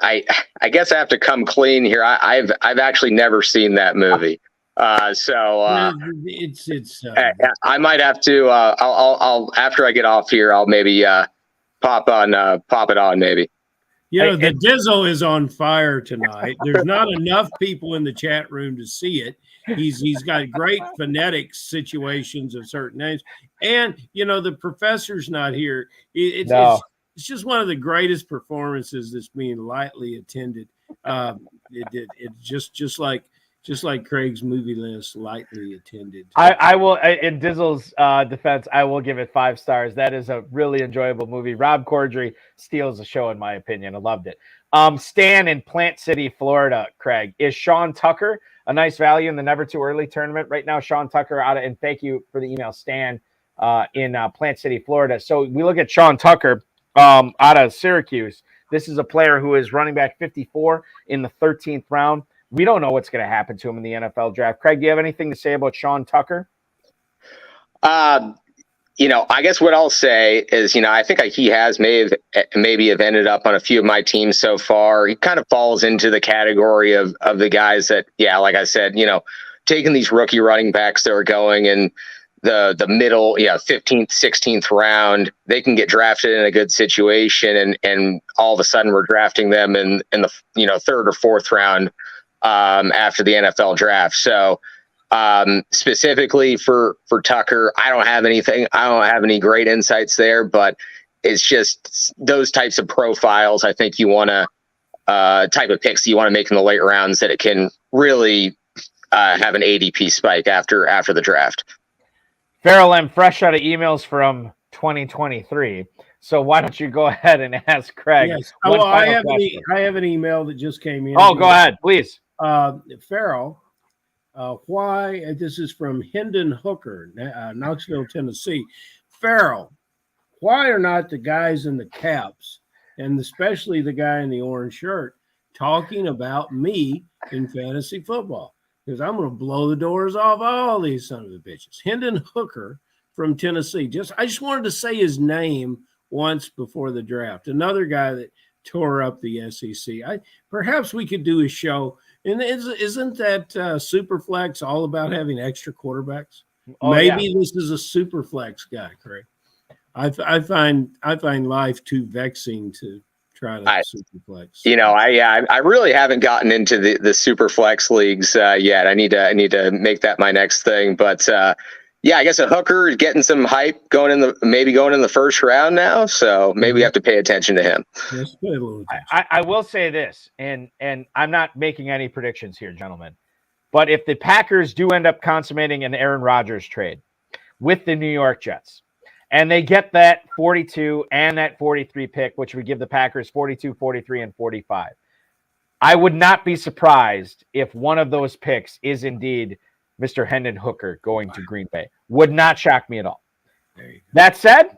I guess I have to come clean here. I've actually never seen that movie. It's I might have to, I'll after I get off here, I'll maybe, pop it on maybe. The Dizzle is on fire tonight. There's not enough people in the chat room to see it. He's got great phonetic situations of certain names, and the professor's not here. It's just one of the greatest performances that's being lightly attended. It just like Craig's movie list, lightly attended. I will, in Dizzle's defense, I will give it 5 stars. That is a really enjoyable movie. Rob Corddry steals the show, in my opinion. I loved it. Stan in Plant City, Florida, Craig. Is Sean Tucker a nice value in the Never Too Early tournament right now? Sean Tucker and thank you for the email, Stan in Plant City, Florida. So we look at Sean Tucker out of Syracuse. This is a player who is running back 54 in the 13th round. We don't know what's going to happen to him in the NFL draft. Craig, do you have anything to say about Sean Tucker? I guess what I'll say is, I think he has maybe have ended up on a few of my teams so far. He kind of falls into the category of the guys that, like I said, taking these rookie running backs that are going in the middle, 15th, 16th round, they can get drafted in a good situation, and all of a sudden we're drafting them in the third or fourth round after the NFL draft. So specifically for Tucker, I don't have anything. I don't have any great insights there, but it's just those types of profiles. I think you want to type of picks you want to make in the late rounds that it can really have an ADP spike after the draft. Farrell, I'm fresh out of emails from 2023. So why don't you go ahead and ask Craig? Yes. Well, I have an email that just came in. Oh, go ahead, please. Farrell, why? This is from Hendon Hooker, Knoxville, Tennessee. Farrell, why are not the guys in the caps, and especially the guy in the orange shirt, talking about me in fantasy football? Because I'm going to blow the doors off all these son of a bitches. Hendon Hooker from Tennessee. I just wanted to say his name once before the draft. Another guy that tore up the SEC. Perhaps we could do a show. And isn't that Superflex all about having extra quarterbacks? Oh, Maybe this is a Superflex guy, Craig. I find life too vexing to try to Superflex. I really haven't gotten into the Superflex leagues yet. I need to make that my next thing. But I guess a Hooker is getting some hype going in the first round now. So maybe we have to pay attention to him. Yes, pay a little attention. I will say this, and I'm not making any predictions here, gentlemen, but if the Packers do end up consummating an Aaron Rodgers trade with the New York Jets, and they get that 42 and that 43 pick, which would give the Packers 42, 43, and 45, I would not be surprised if one of those picks is indeed Mr. Hendon Hooker going to Green Bay. Would not shock me at all. That said,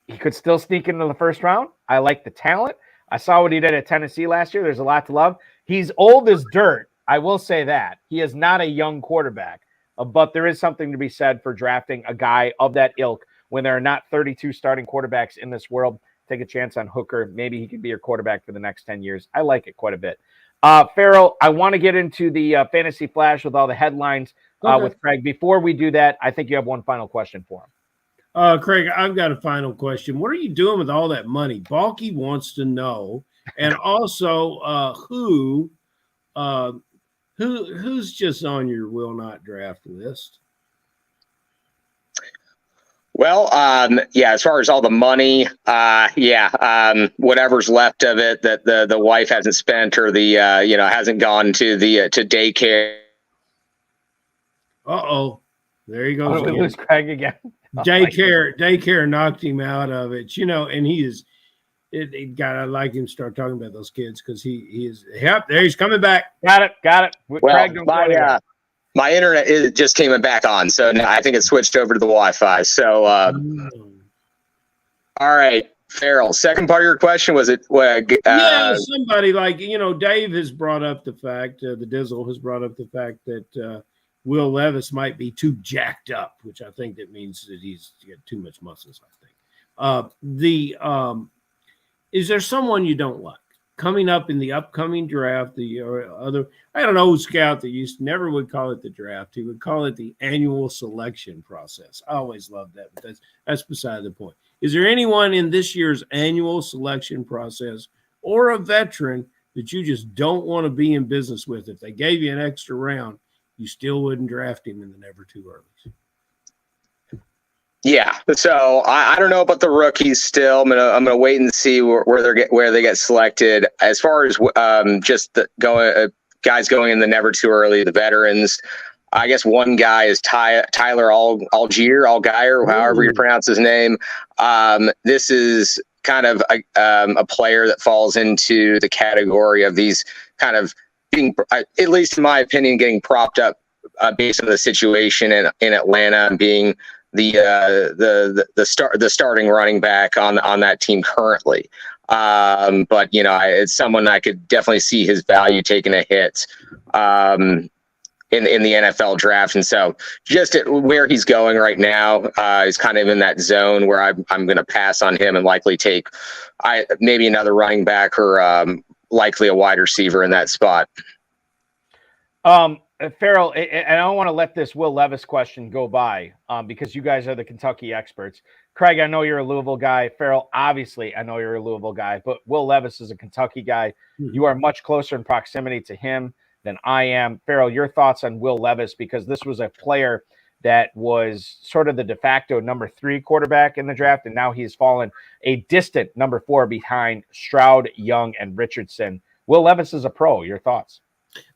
he could still sneak into the first round. I like the talent. I saw what he did at Tennessee last year. There's a lot to love. He's old as dirt. I will say that. He is not a young quarterback, but there is something to be said for drafting a guy of that ilk when there are not 32 starting quarterbacks in this world. Take a chance on Hooker. Maybe he could be your quarterback for the next 10 years. I like it quite a bit. Farrell, I want to get into the Fantasy Flash with all the headlines with Craig. Before we do that, I think you have one final question for him. Craig, I've got a final question. What are you doing with all that money? Balky wants to know. And also, who's just on your will not draft list? Well, as far as all the money, whatever's left of it that the wife hasn't spent or the hasn't gone to daycare. There he goes. We lose Craig again. Daycare knocked him out of it, and he is. I like him to start talking about those kids because he is. Yep, there he's coming back. Got it. Well, Craig, my internet just came back on, so now I think it switched over to the Wi-Fi. So, all right, Farrell. Second part of your question was it? Somebody like Dave has brought up the fact. The Dizzle has brought up the fact that Will Levis might be too jacked up, which I think that means that he's got too much muscles. I think. Is there someone you don't like coming up in the upcoming draft? I had an old scout that never would call it the draft. He would call it the annual selection process. I always loved that, but that's beside the point. Is there anyone in this year's annual selection process or a veteran that you just don't want to be in business with? If they gave you an extra round, you still wouldn't draft him in the never too early. Yeah, so I don't know about the rookies still. I'm gonna wait and see where they get selected. As far as guys going in the never too early, the veterans. I guess one guy is Tyler Allgeier, however you pronounce his name. This is kind of a player that falls into the category of these kind of being, at least in my opinion, getting propped up based on the situation in Atlanta and being the starting running back on that team currently. But it's someone I could definitely see his value taking a hit in the NFL draft. And so just at where he's going right now, he's kind of in that zone where I'm going to pass on him and likely take maybe another running back or likely a wide receiver in that spot. Farrell, and I don't want to let this Will Levis question go by because you guys are the Kentucky experts. Craig, I know you're a Louisville guy. Farrell, obviously, I know you're a Louisville guy, but Will Levis is a Kentucky guy. You are much closer in proximity to him than I am. Farrell, your thoughts on Will Levis, because this was a player that was sort of the de facto number 3 quarterback in the draft, and now he's fallen a distant number 4 behind Stroud, Young, and Richardson. Will Levis is a pro. Your thoughts?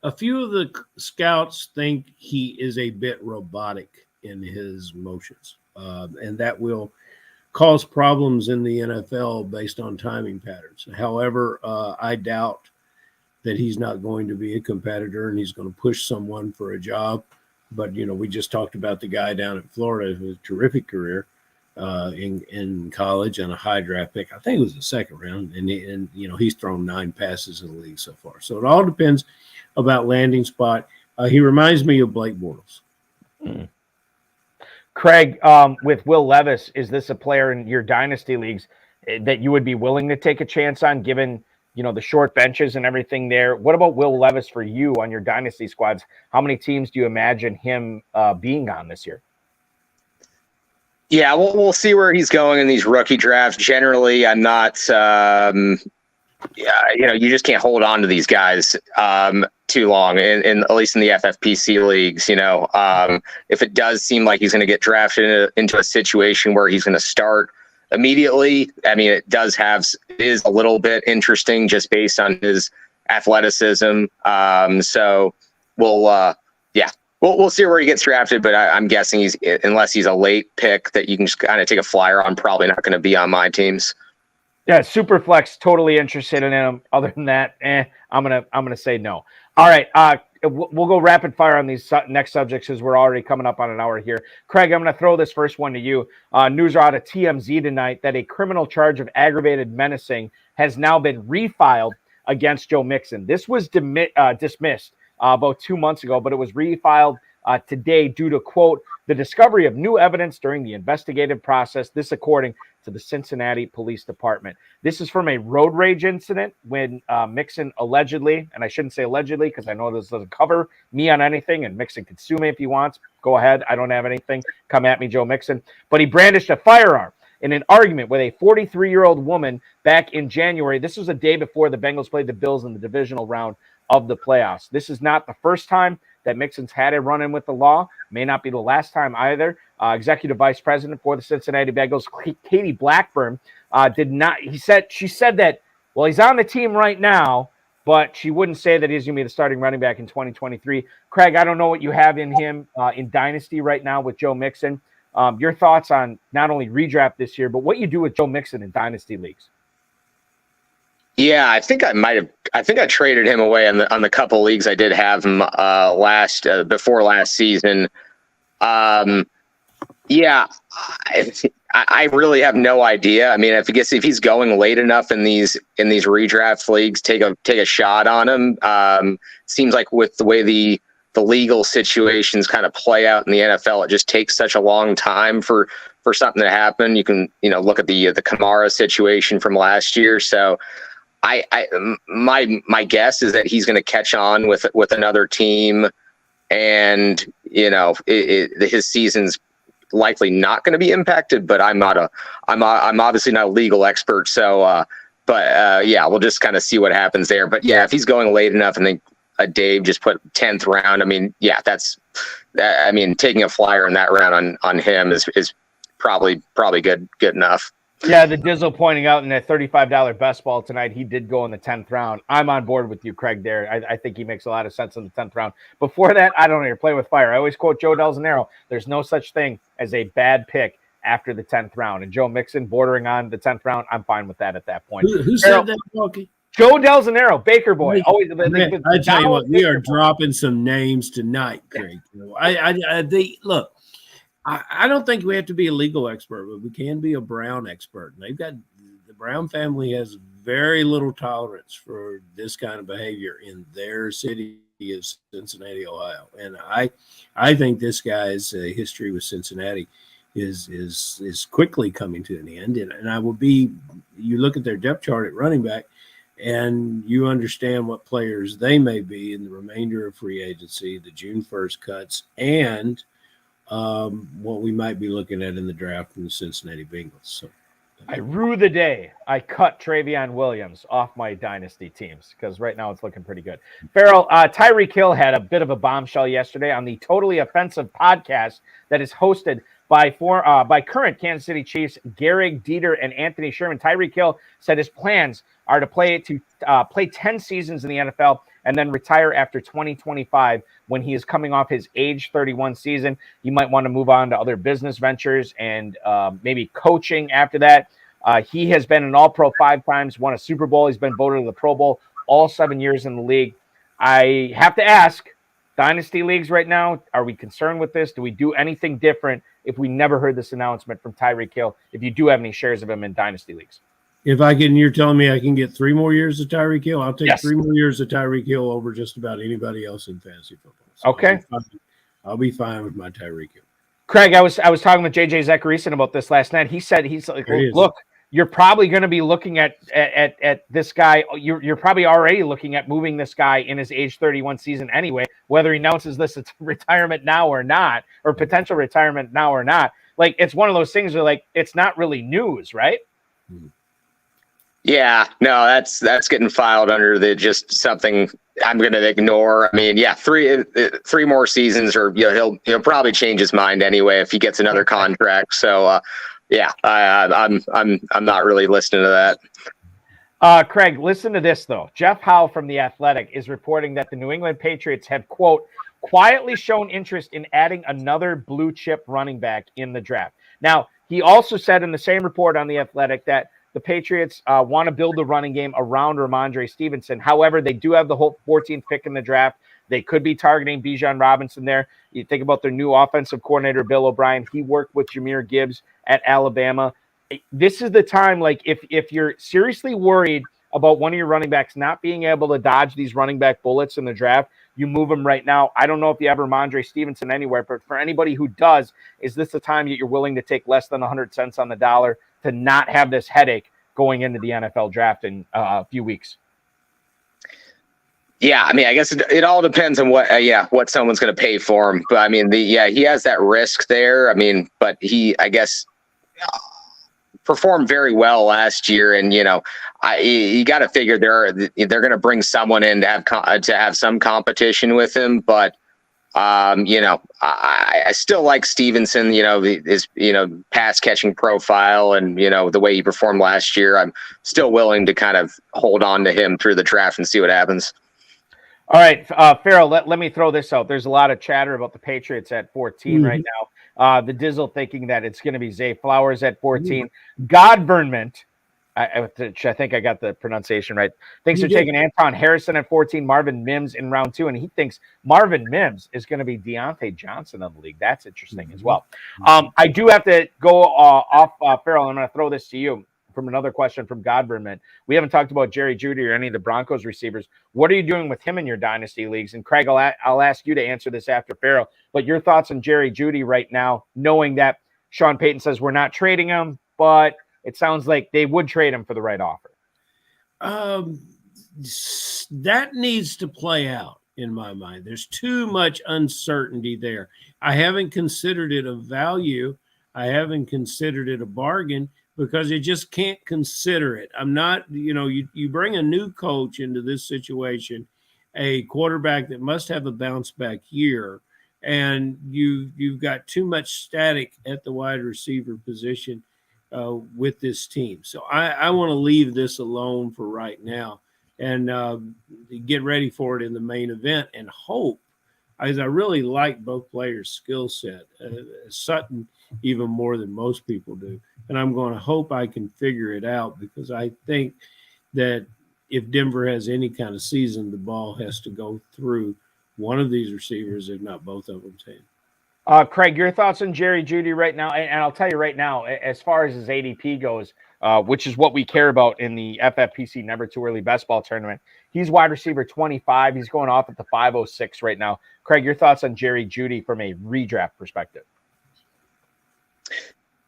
A few of the scouts think he is a bit robotic in his motions, and that will cause problems in the NFL based on timing patterns. However, I doubt that he's not going to be a competitor and he's going to push someone for a job. But, you know, we just talked about the guy down in Florida who has a terrific career in college and a high draft pick. I think it was the 2nd round, and you know, he's thrown 9 passes in the league so far. So it all depends about landing spot. He reminds me of Blake Bortles. Craig, with Will Levis, is this a player in your dynasty leagues that you would be willing to take a chance on, given, you know, the short benches and everything there? What about Will Levis for you on your dynasty squads? How many teams do you imagine him being on this year? Yeah, we'll see where he's going in these rookie drafts. Generally, I'm not. You know, you just can't hold on to these guys too long, in at least in the FFPC leagues. You know, if it does seem like he's going to get drafted into a situation where he's going to start immediately, I mean, it is a little bit interesting just based on his athleticism. So we'll see where he gets drafted, but I'm guessing unless he's a late pick that you can just kind of take a flyer on, probably not going to be on my teams. Yeah, Superflex, totally interested in him. Other than that, I'm gonna say no. All right, we'll go rapid fire on these next subjects because we're already coming up on an hour here. Craig, I'm gonna throw this first one to you. News out of TMZ tonight that a criminal charge of aggravated menacing has now been refiled against Joe Mixon. This was dismissed about 2 months ago, but it was refiled today due to, quote, the discovery of new evidence during the investigative process. This according to the Cincinnati Police Department. This is from a road rage incident when Mixon allegedly, and I shouldn't say allegedly because I know this doesn't cover me on anything, and Mixon can sue me if he wants. Go ahead. I don't have anything. Come at me, Joe Mixon. But he brandished a firearm in an argument with a 43-year-old woman back in January. This was a day before the Bengals played the Bills in the divisional round of the playoffs. This is not the first time that Mixon's had a run-in with the law. May not be the last time either. Executive Vice President for the Cincinnati Bengals, Katie Blackburn, she said that, well, he's on the team right now, but she wouldn't say that he's going to be the starting running back in 2023. Craig, I don't know what you have in him in Dynasty right now with Joe Mixon. Your thoughts on not only redraft this year, but what you do with Joe Mixon in Dynasty leagues? Yeah, I think I traded him away on the couple leagues I did have him before last season. Yeah, I really have no idea. I mean, if he's going late enough in these redraft leagues, take a shot on him. Seems like with the way the legal situations kind of play out in the NFL, it just takes such a long time for something to happen. You can look at the Kamara situation from last year. So my guess is that he's going to catch on with another team, and his season's likely not going to be impacted. But I'm obviously not a legal expert, so yeah, we'll just kind of see what happens there. But yeah, if he's going late enough, and then Dave just put 10th round, I mean, yeah, taking a flyer in that round on him is probably good enough. Yeah, the Dizzle pointing out in that $35 best ball tonight, he did go in the 10th round. I'm on board with you, Craig, there. I think he makes a lot of sense in the 10th round. Before that, I don't know. You're playing with fire. I always quote Joe Del Zanero. There's no such thing as a bad pick after the 10th round. And Joe Mixon bordering on the 10th round, I'm fine with that at that point. Who said that, Walkie? Joe Del Zanero, Baker Boy. Always. I tell you what, we are dropping some names tonight, Craig. Look. I don't think we have to be a legal expert, but we can be a Brown expert. And the Brown family has very little tolerance for this kind of behavior in their city of Cincinnati, Ohio. And I think this guy's history with Cincinnati is quickly coming to an end. And you look at their depth chart at running back, and you understand what players they may be in the remainder of free agency, the June 1st cuts, and what we might be looking at in the draft from the Cincinnati Bengals. So I rue the day I cut Travion Williams off my dynasty teams because right now it's looking pretty good. Farrell, Tyreek Hill had a bit of a bombshell yesterday on the Totally Offensive podcast that is hosted by current Kansas City Chiefs Gehrig, Dieter, and Anthony Sherman. Tyreek Hill said his plans are to play 10 seasons in the NFL and then retire after 2025 when he is coming off his age 31 season. He might want to move on to other business ventures and maybe coaching after that. He has been an All-Pro 5 times, won a Super Bowl. He's been voted to the Pro Bowl all 7 years in the league. I have to ask, dynasty leagues right now, are we concerned with this? Do we do anything different if we never heard this announcement from Tyreek Hill, if you do have any shares of him in dynasty leagues? If I can, you're telling me I can get 3 more years of Tyreek Hill? I'll take Yes. 3 more years of Tyreek Hill over just about anybody else in fantasy football. So Okay. I'll be fine with my Tyreek Hill. Craig, I was talking with JJ Zacharyson about this last night. He's like, look, you're probably going to be looking at this guy. You're probably already looking at moving this guy in his age 31 season anyway, whether he announces this it's retirement now or not, or potential retirement now or not. Like, it's one of those things where, like, it's not really news, right? Yeah, no, that's getting filed under the just something I'm going to ignore. I mean, yeah, three more seasons, or he'll probably change his mind anyway if he gets another contract. So, yeah, I'm not really listening to that. Craig, listen to this though. Jeff Howe from The Athletic is reporting that the New England Patriots have, quote, quietly shown interest in adding another blue chip running back in the draft. Now, he also said in the same report on The Athletic that the Patriots want to build the running game around Ramondre Stevenson. However, they do have the whole 14th pick in the draft. They could be targeting Bijan Robinson there. You think about their new offensive coordinator, Bill O'Brien. He worked with Jahmyr Gibbs at Alabama. This is the time, like, if you're seriously worried about one of your running backs not being able to dodge these running back bullets in the draft, you move him right now. I don't know if you have Ramondre Stevenson anywhere, but for anybody who does, is this the time that you're willing to take less than 100 cents on the dollar to not have this headache going into the NFL draft in a few weeks? Yeah, I mean, I guess it all depends on what someone's going to pay for him. But I mean, he has that risk there. I mean, but he, I guess, performed very well last year, and you got to figure they're going to bring someone in to have some competition with him. But I still like Stevenson, his pass catching profile and, the way he performed last year. I'm still willing to kind of hold on to him through the draft and see what happens. All right, Farrell, let me throw this out. There's a lot of chatter about the Patriots at 14 right now. The Dizzle thinking that it's going to be Zay Flowers at 14. Godvernment, which I think I got the pronunciation right, thinks they're taking Anton Harrison at 14, Marvin Mims in round 2, and he thinks Marvin Mims is going to be Deontay Johnson of the league. That's interesting as well. I do have to go off, Farrell. I'm going to throw this to you from another question from Godvernment. We haven't talked about Jerry Jeudy or any of the Broncos receivers. What are you doing with him in your dynasty leagues? And Craig, I'll ask you to answer this after Farrell, but your thoughts on Jerry Jeudy right now, knowing that Sean Payton says we're not trading him, but it sounds like they would trade him for the right offer. That needs to play out in my mind. There's too much uncertainty there. I haven't considered it a value. I haven't considered it a bargain because you just can't consider it. I'm not, you bring a new coach into this situation, a quarterback that must have a bounce back year, and you've got too much static at the wide receiver position with this team. So I want to leave this alone for right now and get ready for it in the main event and hope, as I really like both players' skill set, Sutton even more than most people do. And I'm going to hope I can figure it out, because I think that if Denver has any kind of season, the ball has to go through one of these receivers, if not both of them. Craig, your thoughts on Jerry Jeudy right now? And I'll tell you right now, as far as his ADP goes, which is what we care about in the FFPC Never Too Early Best Ball Tournament, he's wide receiver 25. He's going off at the 506 right now. Craig, your thoughts on Jerry Jeudy from a redraft perspective?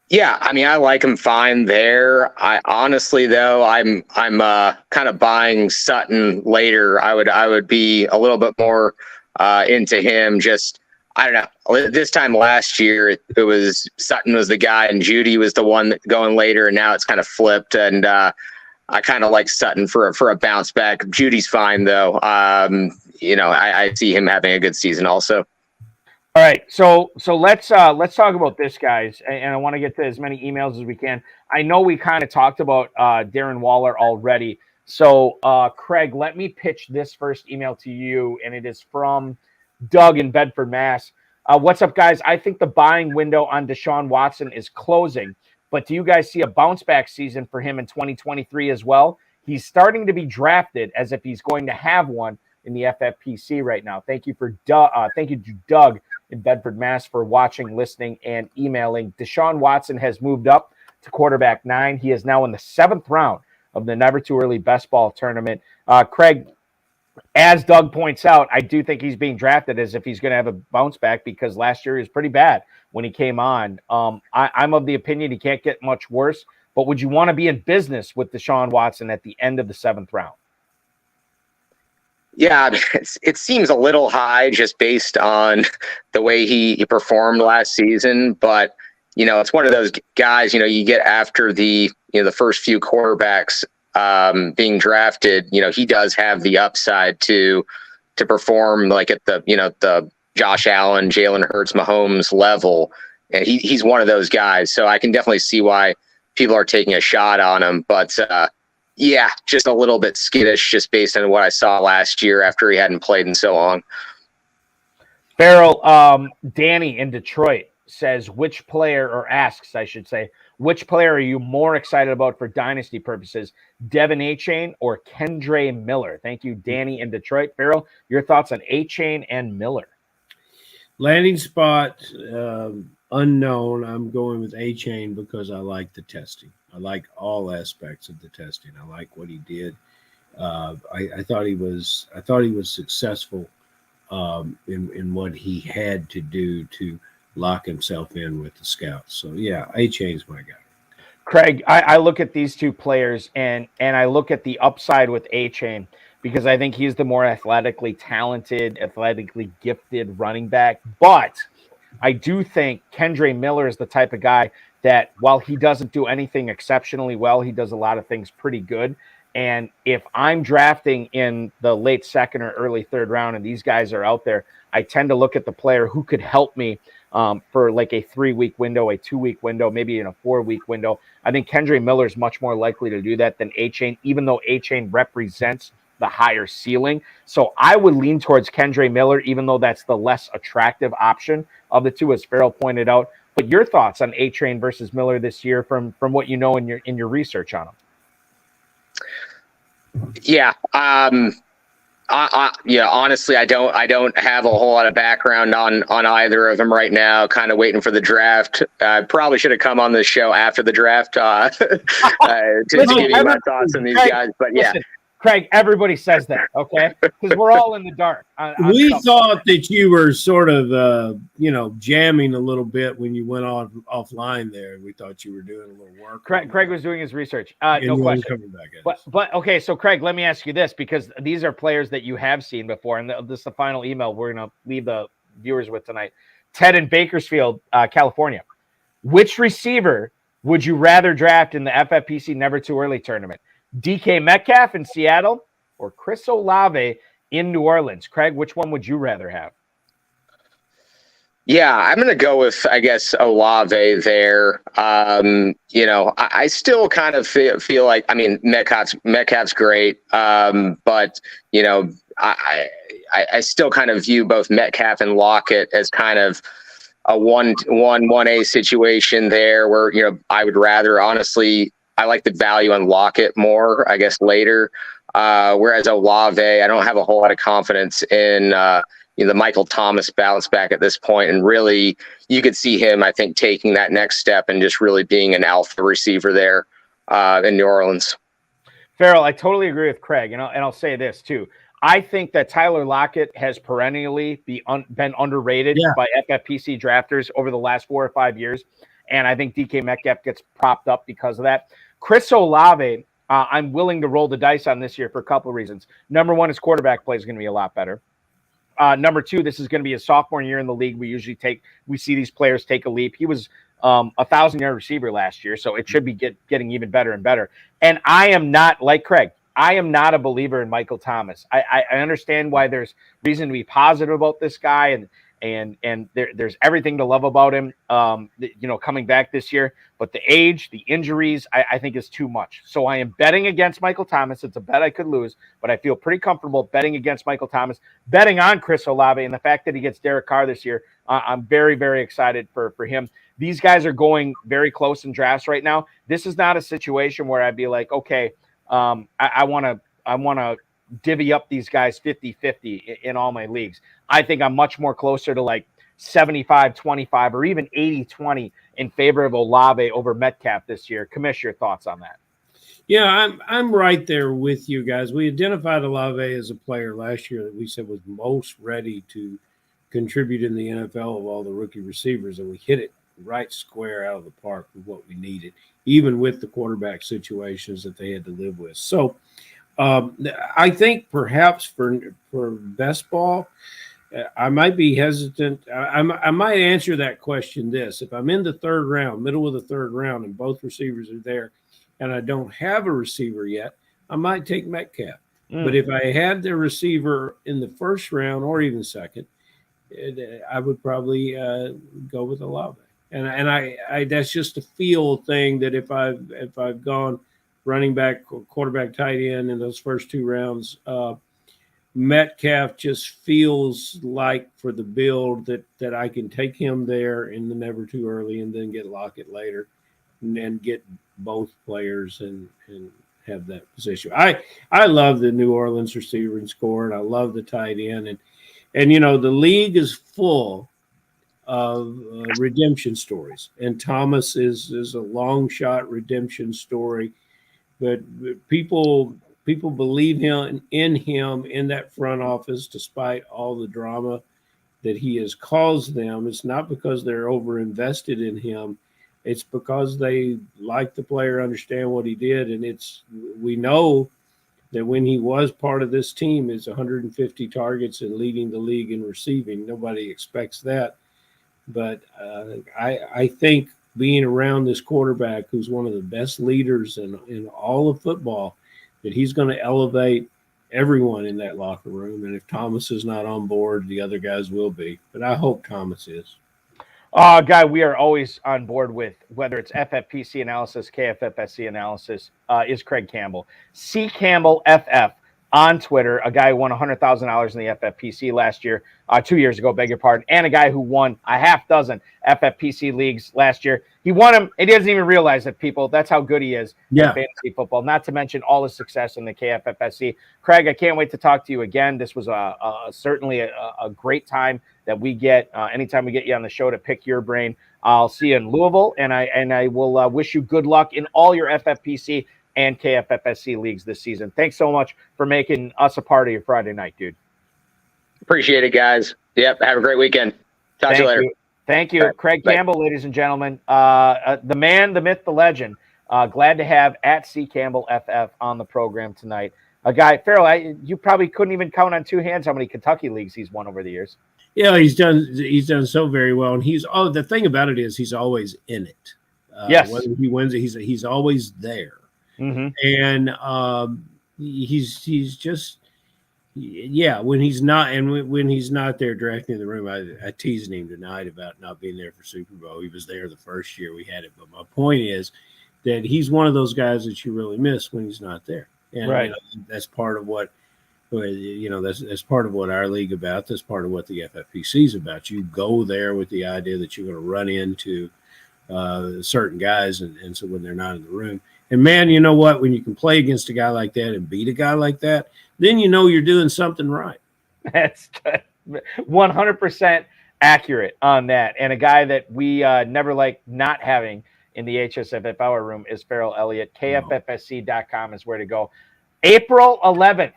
Yeah, I mean, I like him fine there. I honestly, though, I'm kind of buying Sutton later. I would be a little bit more into him. Just I don't know. This time last year, it was Sutton was the guy, and Judy was the one going later, and now it's kind of flipped. And I kind of like Sutton for a bounce back. Judy's fine though. I see him having a good season also. All right, so let's talk about this, guys, and I want to get to as many emails as we can. I know we kind of talked about Darren Waller already, so Craig, let me pitch this first email to you, and it is from Doug in Bedford, Mass. What's up, guys? I think the buying window on Deshaun Watson is closing, but do you guys see a bounce back season for him in 2023 as well? He's starting to be drafted as if he's going to have one in the FFPC right now. Thank you to Doug in Bedford, Mass, for watching, listening, and emailing. Deshaun Watson has moved up to quarterback 9. He is now in the 7th round of the Never Too Early Best Ball tournament. Craig, as Doug points out, I do think he's being drafted as if he's going to have a bounce back because last year he was pretty bad when he came on. I'm of the opinion he can't get much worse, but would you want to be in business with Deshaun Watson at the end of the 7th round? Yeah, it seems a little high just based on the way he performed last season. But, it's one of those guys, you get after the first few quarterbacks being drafted, he does have the upside to perform like at the Josh Allen, Jalen Hurts, Mahomes level. And he's one of those guys. So I can definitely see why people are taking a shot on him. But, yeah, just a little bit skittish just based on what I saw last year after he hadn't played in so long. Farrell, Danny in Detroit says, asks, I should say, which player are you more excited about for dynasty purposes, Devin Achane or Kendre Miller? Thank you, Danny in Detroit. Farrell, your thoughts on Achane and Miller? Landing spot unknown. I'm going with Achane because I like the testing. I like all aspects of the testing. I like what he did. I thought he was successful in what he had to do to lock himself in with the scouts. So yeah, Achane's my guy. Craig, I look at these two players and I look at the upside with Achane because I think he's the more athletically talented, athletically gifted running back. But I do think Kendre Miller is the type of guy that while he doesn't do anything exceptionally well, he does a lot of things pretty good. And if I'm drafting in the late 2nd or early 3rd round and these guys are out there, I tend to look at the player who could help me for like a 3-week window, a 2-week window, maybe in a 4-week window. I think Kendre Miller is much more likely to do that than Achane, even though Achane represents the higher ceiling. So I would lean towards Kendre Miller, even though that's the less attractive option of the two, as Farrell pointed out. But your thoughts on Achane versus Miller this year from what you know in your research on them? Yeah. Honestly, I don't have a whole lot of background on either of them right now. Kind of waiting for the draft. I probably should have come on this show after the draft to give you my thoughts on these guys. But yeah. Listen, Craig, everybody says that, okay? Because we're all in the dark. We thought that you were sort of, jamming a little bit when you went offline there. We thought you were doing a little work. Craig was doing his research. No question. Coming back but okay, so Craig, let me ask you this, because these are players that you have seen before, and this is the final email we're going to leave the viewers with tonight. Ted in Bakersfield, California. Which receiver would you rather draft in the FFPC Never Too Early tournament? DK Metcalf in Seattle or Chris Olave in New Orleans? Craig, which one would you rather have? Yeah, I'm going to go with, I guess, Olave there. I still kind of feel like, I mean, Metcalf's great. But, I still kind of view both Metcalf and Lockett as kind of a 1A situation there where, I would rather, honestly, I like the value on Lockett more, I guess, later. Whereas Olave, I don't have a whole lot of confidence in the Michael Thomas bounce back at this point. And really, you could see him, I think, taking that next step and just really being an alpha receiver there in New Orleans. Farrell, I totally agree with Craig. And I'll say this, too. I think that Tyler Lockett has perennially been underrated by FFPC drafters over the last 4 or 5 years. and I think DK Metcalf gets propped up because of that. Chris Olave, I'm willing to roll the dice on this year for a couple of reasons. Number one, his quarterback play is going to be a lot better. Number two, this is going to be his sophomore year in the league. We see these players take a leap. He was a 1,000-yard receiver last year, so it should be getting even better and better. And I am not, like Craig, I am not a believer in Michael Thomas. I understand why there's reason to be positive about this guy, and there's everything to love about him, coming back this year. But the age, the injuries, I think is too much. So I am betting against Michael Thomas. It's a bet I could lose, but I feel pretty comfortable betting against Michael Thomas, betting on Chris Olave, and the fact that he gets Derek Carr this year. I'm very, very excited for him. These guys are going very close in drafts right now. This is not a situation where I'd be like, okay, I want to divvy up these guys 50-50 in all my leagues. I think I'm much more closer to like 75-25 or even 80-20 in favor of Olave over Metcalf this year. Commissioner, your thoughts on that? Yeah, I'm right there with you guys. We identified Olave as a player last year that we said was most ready to contribute in the NFL of all the rookie receivers, and we hit it right square out of the park with what we needed, even with the quarterback situations that they had to live with. So I think perhaps for best ball, I might be hesitant. I might answer that question this. If I'm in the third round, middle of the third round, and both receivers are there, and I don't have a receiver yet, I might take Metcalf. But if I had the receiver in the first round or even second, I would probably go with Olave. And I that's just a feel thing that if I've gone running back, quarterback, tight end in those first two rounds, Metcalf just feels like for the build that I can take him there in the never too early and then get Lockett later and then get both players and have that position. I love the New Orleans receiver and score, and I love the tight end. And the league is full of redemption stories, and Thomas is a long shot redemption story, but people believe in him in that front office despite all the drama that he has caused them. It's not because they're over invested in him, it's because they like the player, understand what he did, and we know that when he was part of this team, is 150 targets and leading the league in receiving. Nobody expects that. But I think being around this quarterback, who's one of the best leaders in all of football, that he's going to elevate everyone in that locker room. And if Thomas is not on board, the other guys will be. But I hope Thomas is. Guy, we are always on board with whether it's FFPC analysis, KFFSC analysis, is Craig Campbell. C. Campbell FF on Twitter, a guy who won $100,000 in the FFPC last year, 2 years ago, beg your pardon, and a guy who won a half dozen FFPC leagues last year. He won them. He doesn't even realize it, people. That's how good he is in fantasy football, not to mention all his success in the KFFSC. Craig, I can't wait to talk to you again. This was certainly a great time that we get anytime we get you on the show to pick your brain. I'll see you in Louisville, and I will wish you good luck in all your FFPC and KFFSC leagues this season. Thanks so much for making us a part of your Friday night, dude. Appreciate it, guys. Yep. Have a great weekend. Talk to you later. Thank you. Right. Craig Campbell, ladies and gentlemen. The man, the myth, the legend. Glad to have at C. Campbell FF on the program tonight. A guy, Farrell, you probably couldn't even count on two hands how many Kentucky leagues he's won over the years. Yeah, he's done so very well. And the thing about it is he's always in it. Yes. Whether he wins it, he's always there. Mm-hmm. And he's just, when he's not, and when he's not there directing the room, I teased him tonight about not being there for Super Bowl. He was there the first year we had it. But my point is that he's one of those guys that you really miss when he's not there. And right. That's part of what, that's part of what our league about. That's part of what the FFPC is about. You go there with the idea that you're going to run into certain guys. And so when they're not in the room, and man, you know what? When you can play against a guy like that and beat a guy like that, then you know you're doing something right. That's 100% accurate on that. And a guy that we never like not having in the HSFF hour room is Farrell Elliott. KFFSC.com is where to go. April 11th,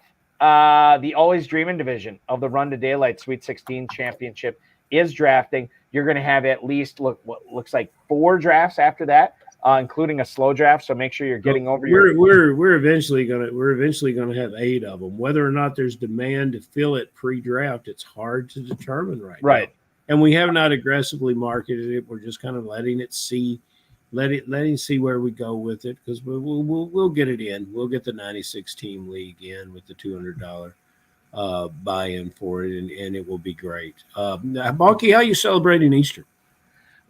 the Always Dreaming division of the Run to Daylight Sweet 16 Championship is drafting. You're going to have at least what looks like 4 drafts after that, including a slow draft. So make sure you're getting over We're eventually gonna have 8 of them. Whether or not there's demand to fill it pre-draft, it's hard to determine right now. And we have not aggressively marketed it. We're just kind of letting see where we go with it, because we'll get it in. We'll get the 96 team league in with the $200 buy-in for it, and it will be great. Balky, how are you celebrating Easter?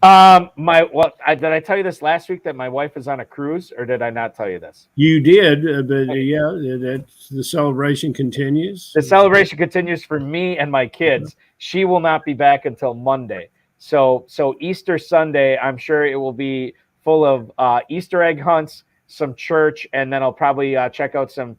Did I tell you this last week that my wife is on a cruise, or did I not tell you this? You did, but that's the celebration continues. The celebration continues for me and my kids. She will not be back until Monday. So Easter Sunday, I'm sure it will be full of Easter egg hunts, some church, and then I'll probably check out some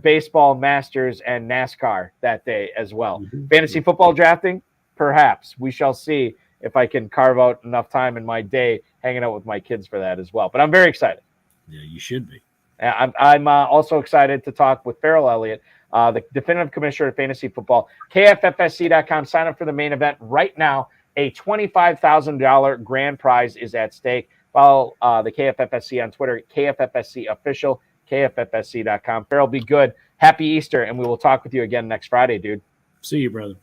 baseball, Masters, and NASCAR that day as well. Fantasy football drafting, perhaps. We shall see if I can carve out enough time in my day hanging out with my kids for that as well. But I'm very excited. Yeah, you should be. I'm also excited to talk with Farrell Elliott, the definitive commissioner of fantasy football. KFFSC.com. Sign up for the main event right now. A $25,000 grand prize is at stake. Follow the KFFSC on Twitter, KFFSC official, KFFSC.com. Farrell, be good. Happy Easter, and we will talk with you again next Friday, dude. See you, brother.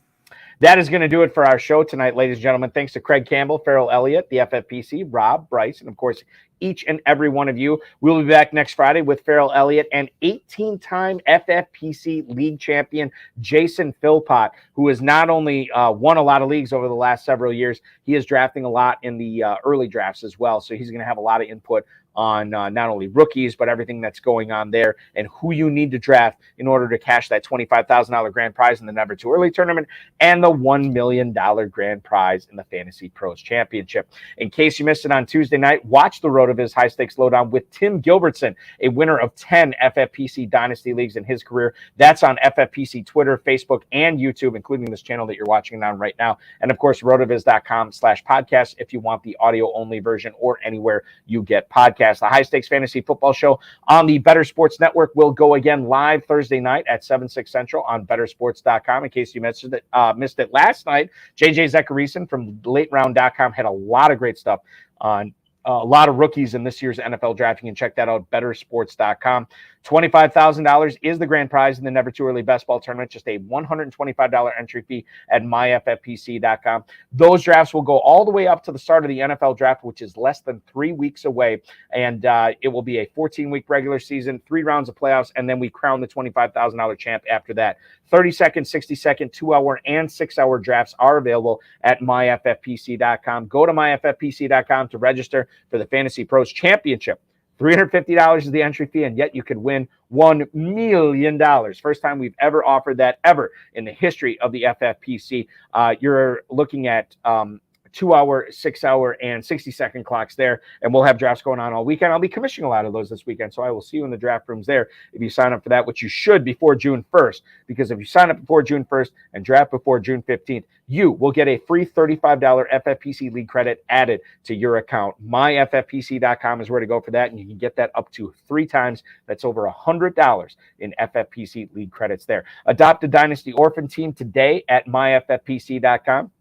That is going to do it for our show tonight, ladies and gentlemen. Thanks to Craig Campbell, Farrell Elliott, the FFPC, Rob, Bryce, and, of course, each and every one of you. We'll be back next Friday with Farrell Elliott and 18-time FFPC league champion Jason Philpott, who has not only won a lot of leagues over the last several years, he is drafting a lot in the early drafts as well. So he's going to have a lot of input on not only rookies, but everything that's going on there and who you need to draft in order to cash that $25,000 grand prize in the Never Too Early tournament and the $1 million grand prize in the Fantasy Pros Championship. In case you missed it on Tuesday night, watch the RotoViz High Stakes Lowdown with Tim Gilbertson, a winner of 10 FFPC Dynasty Leagues in his career. That's on FFPC Twitter, Facebook, and YouTube, including this channel that you're watching on right now. And, of course, rotoviz.com/podcast if you want the audio-only version or anywhere you get podcasts. The High Stakes Fantasy Football Show on the Better Sports Network will go again live Thursday night at 7/6 Central on bettersports.com. In case you missed it last night, JJ Zachariason from lateround.com had a lot of great stuff on a lot of rookies in this year's NFL draft. You can check that out, bettersports.com. $25,000 is the grand prize in the Never Too Early Best Ball Tournament, just a $125 entry fee at myffpc.com. Those drafts will go all the way up to the start of the NFL draft, which is less than 3 weeks away, and it will be a 14-week regular season, 3 rounds of playoffs, and then we crown the $25,000 champ after that. 30-second, 60-second, 2-hour, and 6-hour drafts are available at myffpc.com. Go to myffpc.com to register for the Fantasy Pros Championship. $350 is the entry fee, and yet you could win $1 million. First time we've ever offered that ever in the history of the FFPC. You're looking at 2-hour, 6-hour, and 60-second clocks there, and we'll have drafts going on all weekend. I'll be commissioning a lot of those this weekend, so I will see you in the draft rooms there if you sign up for that, which you should before June 1st, because if you sign up before June 1st and draft before June 15th, you will get a free $35 FFPC league credit added to your account. MyFFPC.com is where to go for that, and you can get that up to 3 times. That's over $100 in FFPC league credits there. Adopt a Dynasty Orphan team today at MyFFPC.com.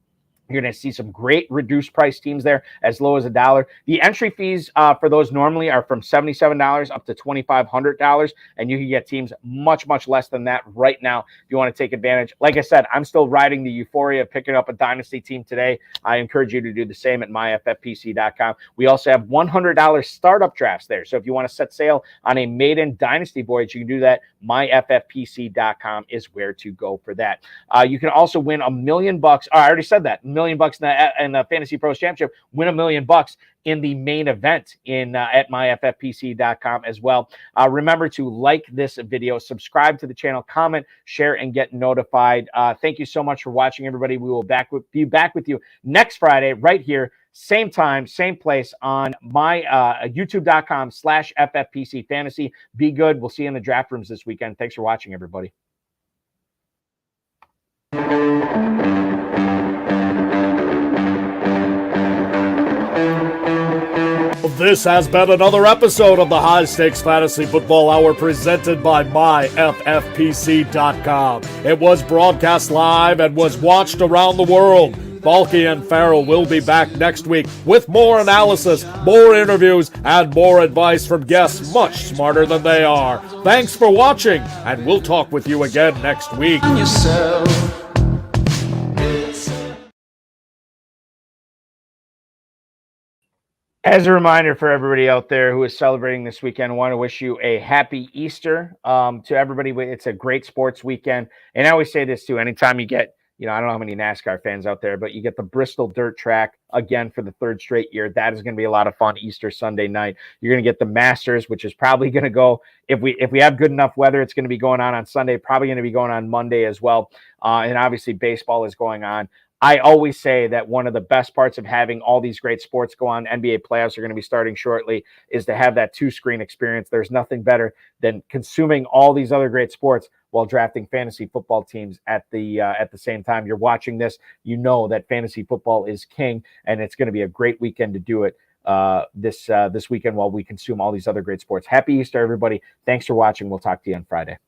You're going to see some great reduced price teams there, as low as $1. The entry fees for those normally are from $77 up to $2,500, and you can get teams much, much less than that right now if you want to take advantage. Like I said, I'm still riding the euphoria of picking up a Dynasty team today. I encourage you to do the same at myffpc.com. We also have $100 startup drafts there, so if you want to set sail on a maiden Dynasty voyage, you can do that. myffpc.com is where to go for that. You can also win $1 million. I already said that. $1 million in the Fantasy Pros Championship. Win $1 million in the main event at myffpc.com as well. Remember to like this video, subscribe to the channel, comment, share, and get notified. Thank you so much for watching, everybody. We will be back with you next Friday right here, same time, same place on my youtube.com/FFPC Fantasy. Be good. We'll see you in the draft rooms this weekend. Thanks for watching, everybody. This has been another episode of the High Stakes Fantasy Football Hour presented by myffpc.com. It was broadcast live and was watched around the world. Balky and Farrell will be back next week with more analysis, more interviews, and more advice from guests much smarter than they are. Thanks for watching, and we'll talk with you again next week. As a reminder for everybody out there who is celebrating this weekend, I want to wish you a happy Easter. To everybody, it's a great sports weekend. And I always say this too, anytime you get, I don't know how many NASCAR fans out there, but you get the Bristol Dirt Track again for the third straight year. That is going to be a lot of fun Easter Sunday night. You're going to get the Masters, which is probably going to go, if we have good enough weather, it's going to be going on Sunday, probably going to be going on Monday as well. And obviously baseball is going on. I always say that one of the best parts of having all these great sports go on, NBA playoffs are going to be starting shortly, is to have that two-screen experience. There's nothing better than consuming all these other great sports while drafting fantasy football teams at the same time. You're watching this, you know that fantasy football is king, and it's going to be a great weekend to do it this weekend while we consume all these other great sports. Happy Easter, everybody. Thanks for watching. We'll talk to you on Friday.